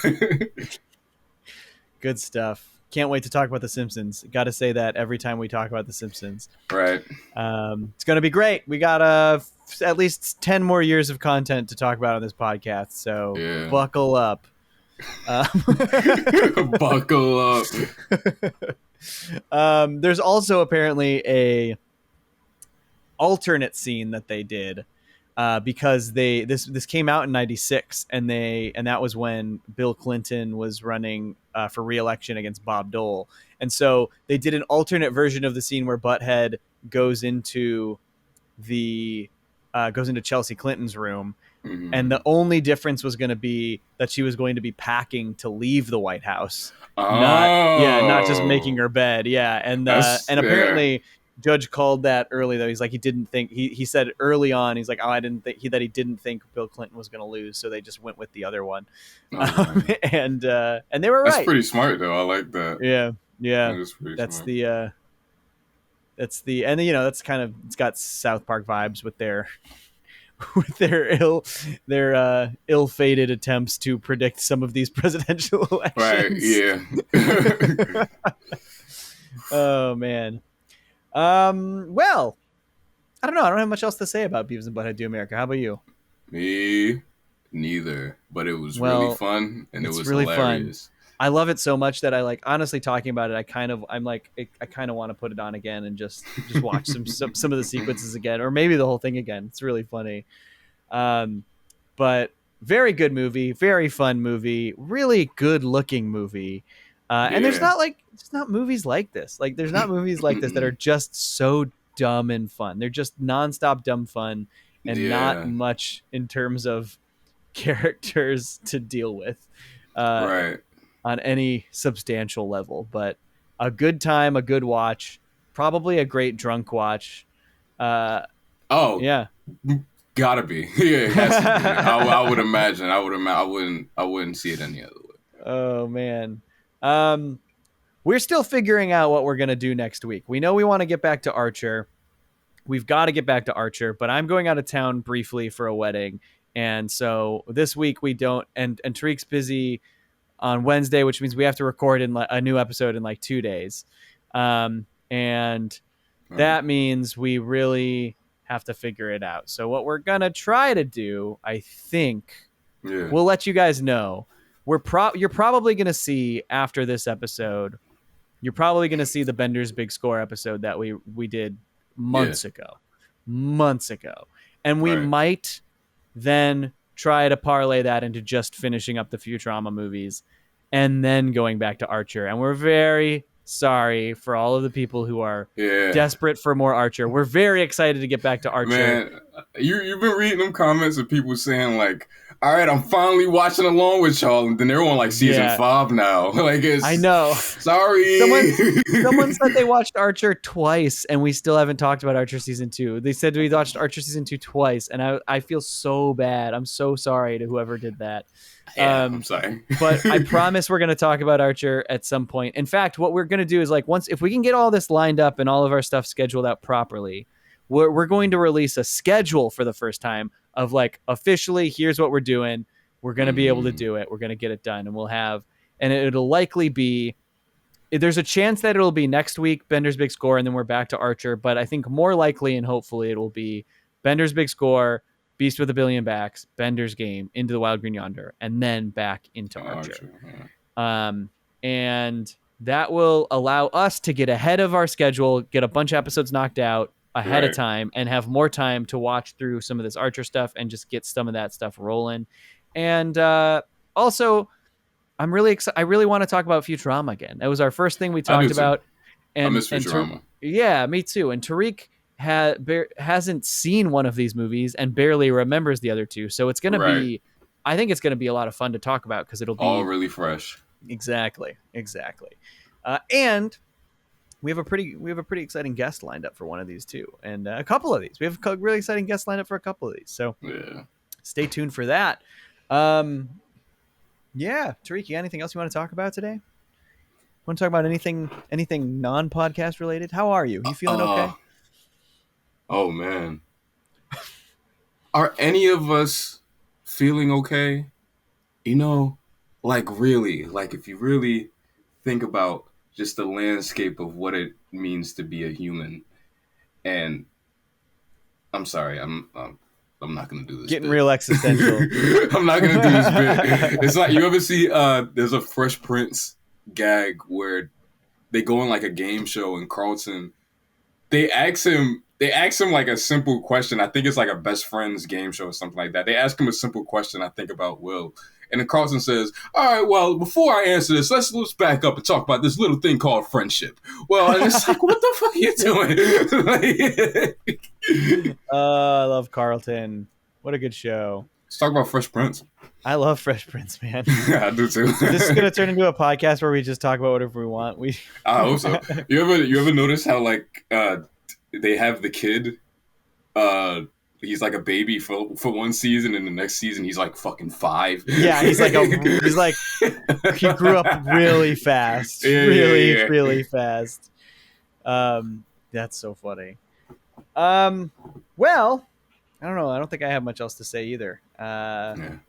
Good stuff. Can't wait to talk about The Simpsons. Got to say that every time we talk about The Simpsons. Right. It's going to be great. We got at least 10 more years of content to talk about on this podcast. So buckle up. Buckle up. There's also apparently a alternate scene that they did because this came out in '96 and that was when Bill Clinton was running for re-election against Bob Dole, and so they did an alternate version of the scene where Butthead goes into Chelsea Clinton's room. Mm-hmm. And the only difference was going to be that she was going to be packing to leave the White House, not just making her bed. Yeah, and apparently Judge called that early though. He's like he didn't think he said early on. He's like, oh, I didn't think he didn't think Bill Clinton was going to lose, so they just went with the other one. And they were right. That's pretty smart though. I like that. Yeah. That's smart. That's kind of, it's got South Park vibes with their ill-fated attempts to predict some of these presidential elections. Right, yeah. Oh, man. Well, I don't know. I don't have much else to say about Beavis and Butthead Do America. How about you? Me, neither. But it was really fun, and it was really hilarious. Fun. I love it so much that I like, honestly, talking about it, I kind of want to put it on again and just watch some of the sequences again, or maybe the whole thing again. It's really funny. But very good movie, very fun movie, really good looking movie. And there's not movies like this. Like there's not movies like this that are just so dumb and fun. They're just nonstop dumb fun and not much in terms of characters to deal with. Right. On any substantial level, but a good time, a good watch, probably a great drunk watch. Yeah, gotta be. Yeah, it has to be. I would imagine. I wouldn't see it any other way. Oh man, we're still figuring out what we're gonna do next week. We know we want to get back to Archer. We've got to get back to Archer, but I'm going out of town briefly for a wedding, and so this week we don't. And Tariq's busy on Wednesday, which means we have to record in a new episode in like 2 days. And that means we really have to figure it out. So what we're going to try to do, I think, we'll let you guys know. You're probably going to see after this episode, you're probably going to see the Bender's Big Score episode that we did months ago. And we might then try to parlay that into just finishing up the Futurama movies and then going back to Archer. And we're very sorry for all of the people who are desperate for more Archer. We're very excited to get back to Archer. Man, you've been reading them comments of people saying like, all right, I'm finally watching along with y'all, and then they're on like season 5 now. Like, I know. Sorry. Someone said they watched Archer twice, and we still haven't talked about Archer season 2. They said we watched Archer season 2 twice, and I feel so bad. I'm so sorry to whoever did that. I'm sorry. But I promise we're going to talk about Archer at some point. In fact, what we're going to do is like if we can get all this lined up and all of our stuff scheduled out properly, we're going to release a schedule for the first time of like officially here's what we're doing. We're going to be able to do it. We're going to get it done, and it'll likely be, there's a chance that it'll be next week, Bender's Big Score, and then we're back to Archer. But I think more likely and hopefully it will be Bender's Big Score, Beast with a Billion Backs, Bender's Game, Into the Wild Green Yonder, and then back into Archer. And that will allow us to get ahead of our schedule, get a bunch of episodes knocked out ahead of time, and have more time to watch through some of this Archer stuff and just get some of that stuff rolling. And also, I'm really excited. I really want to talk about Futurama again. That was our first thing we talked about. I miss Futurama. Yeah, me too. And Tariq hasn't seen one of these movies and barely remembers the other two. So it's going to be, I think it's going to be a lot of fun to talk about because it'll be all really fresh. Exactly. And we have a pretty exciting guest lined up for one of these too, and a couple of these. We have a really exciting guest lined up for a couple of these. So stay tuned for that. Tariq, you got anything else you want to talk about today? Want to talk about anything non-podcast related? How are you? You feeling okay? Oh man, are any of us feeling okay? You know, like really, like if you really think about just the landscape of what it means to be a human. And I'm sorry, I'm not gonna do this. Getting real existential. I'm not gonna do this bit. It's like, you ever see there's a Fresh Prince gag where they go on like a game show and Carlton, they ask him like a simple question. I think it's like a best friends game show or something like that. They ask him a simple question, I think, about Will. And then Carlton says, all right, well, before I answer this, let's back up and talk about this little thing called friendship. Well, and it's like, what the fuck are you doing? I love Carlton. What a good show. Let's talk about Fresh Prince. I love Fresh Prince, man. Yeah, I do too. This is going to turn into a podcast where we just talk about whatever we want. I hope so. You ever notice how like they have the kid he's like a baby for one season, and the next season he's like fucking 5. Yeah, he grew up really fast. Really fast. That's so funny. Well, I don't know. I don't think I have much else to say either. I'm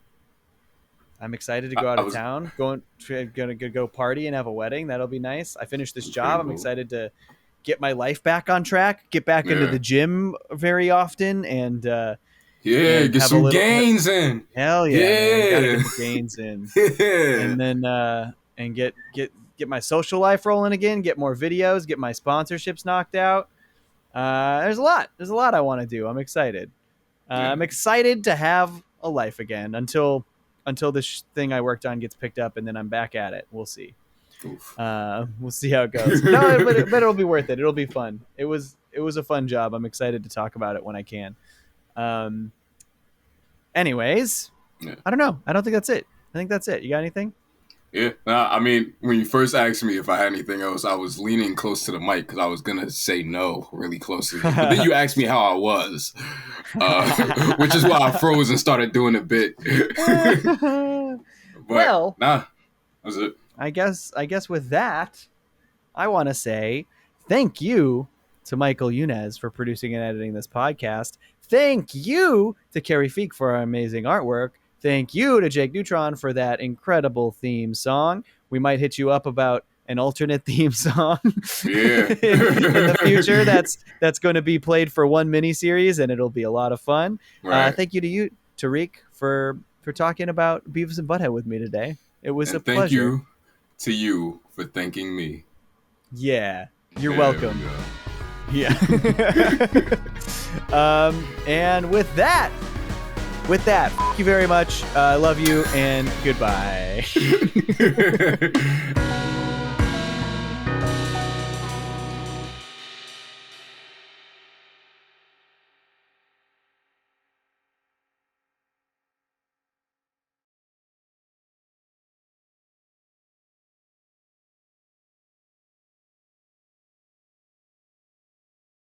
excited to go out of town. Gonna go party and have a wedding. That'll be nice. I finished this job. I'm excited to get my life back on track, get back into the gym very often, and get some gains in. Hell yeah, man. Gotta get the gains in. And then and get my social life rolling again, get more videos, get my sponsorships knocked out. There's a lot I want to do. I'm excited. I'm excited to have a life again until this thing I worked on gets picked up, and then I'm back at it. We'll see. We'll see how it goes. No, but it'll be worth it. It'll be fun. It was a fun job. I'm excited to talk about it when I can. Anyways, I don't know. I don't think that's it. I think that's it. You got anything? Yeah. I mean, when you first asked me if I had anything else, I was leaning close to the mic because I was going to say no really closely. But then you asked me how I was, which is why I froze and started doing a bit. But, that was it. I guess with that, I want to say thank you to Michael Yunez for producing and editing this podcast. Thank you to Kerrifique for our amazing artwork. Thank you to Jakeneutron for that incredible theme song. We might hit you up about an alternate theme song in the future that's going to be played for one miniseries, and it'll be a lot of fun. Right. Thank you to you, Tariq, for talking about Beavis and Butthead with me today. It was a pleasure. Thank you to you for thanking me. Yeah, you're welcome. Yeah. And with that, thank you very much. I love you, and goodbye.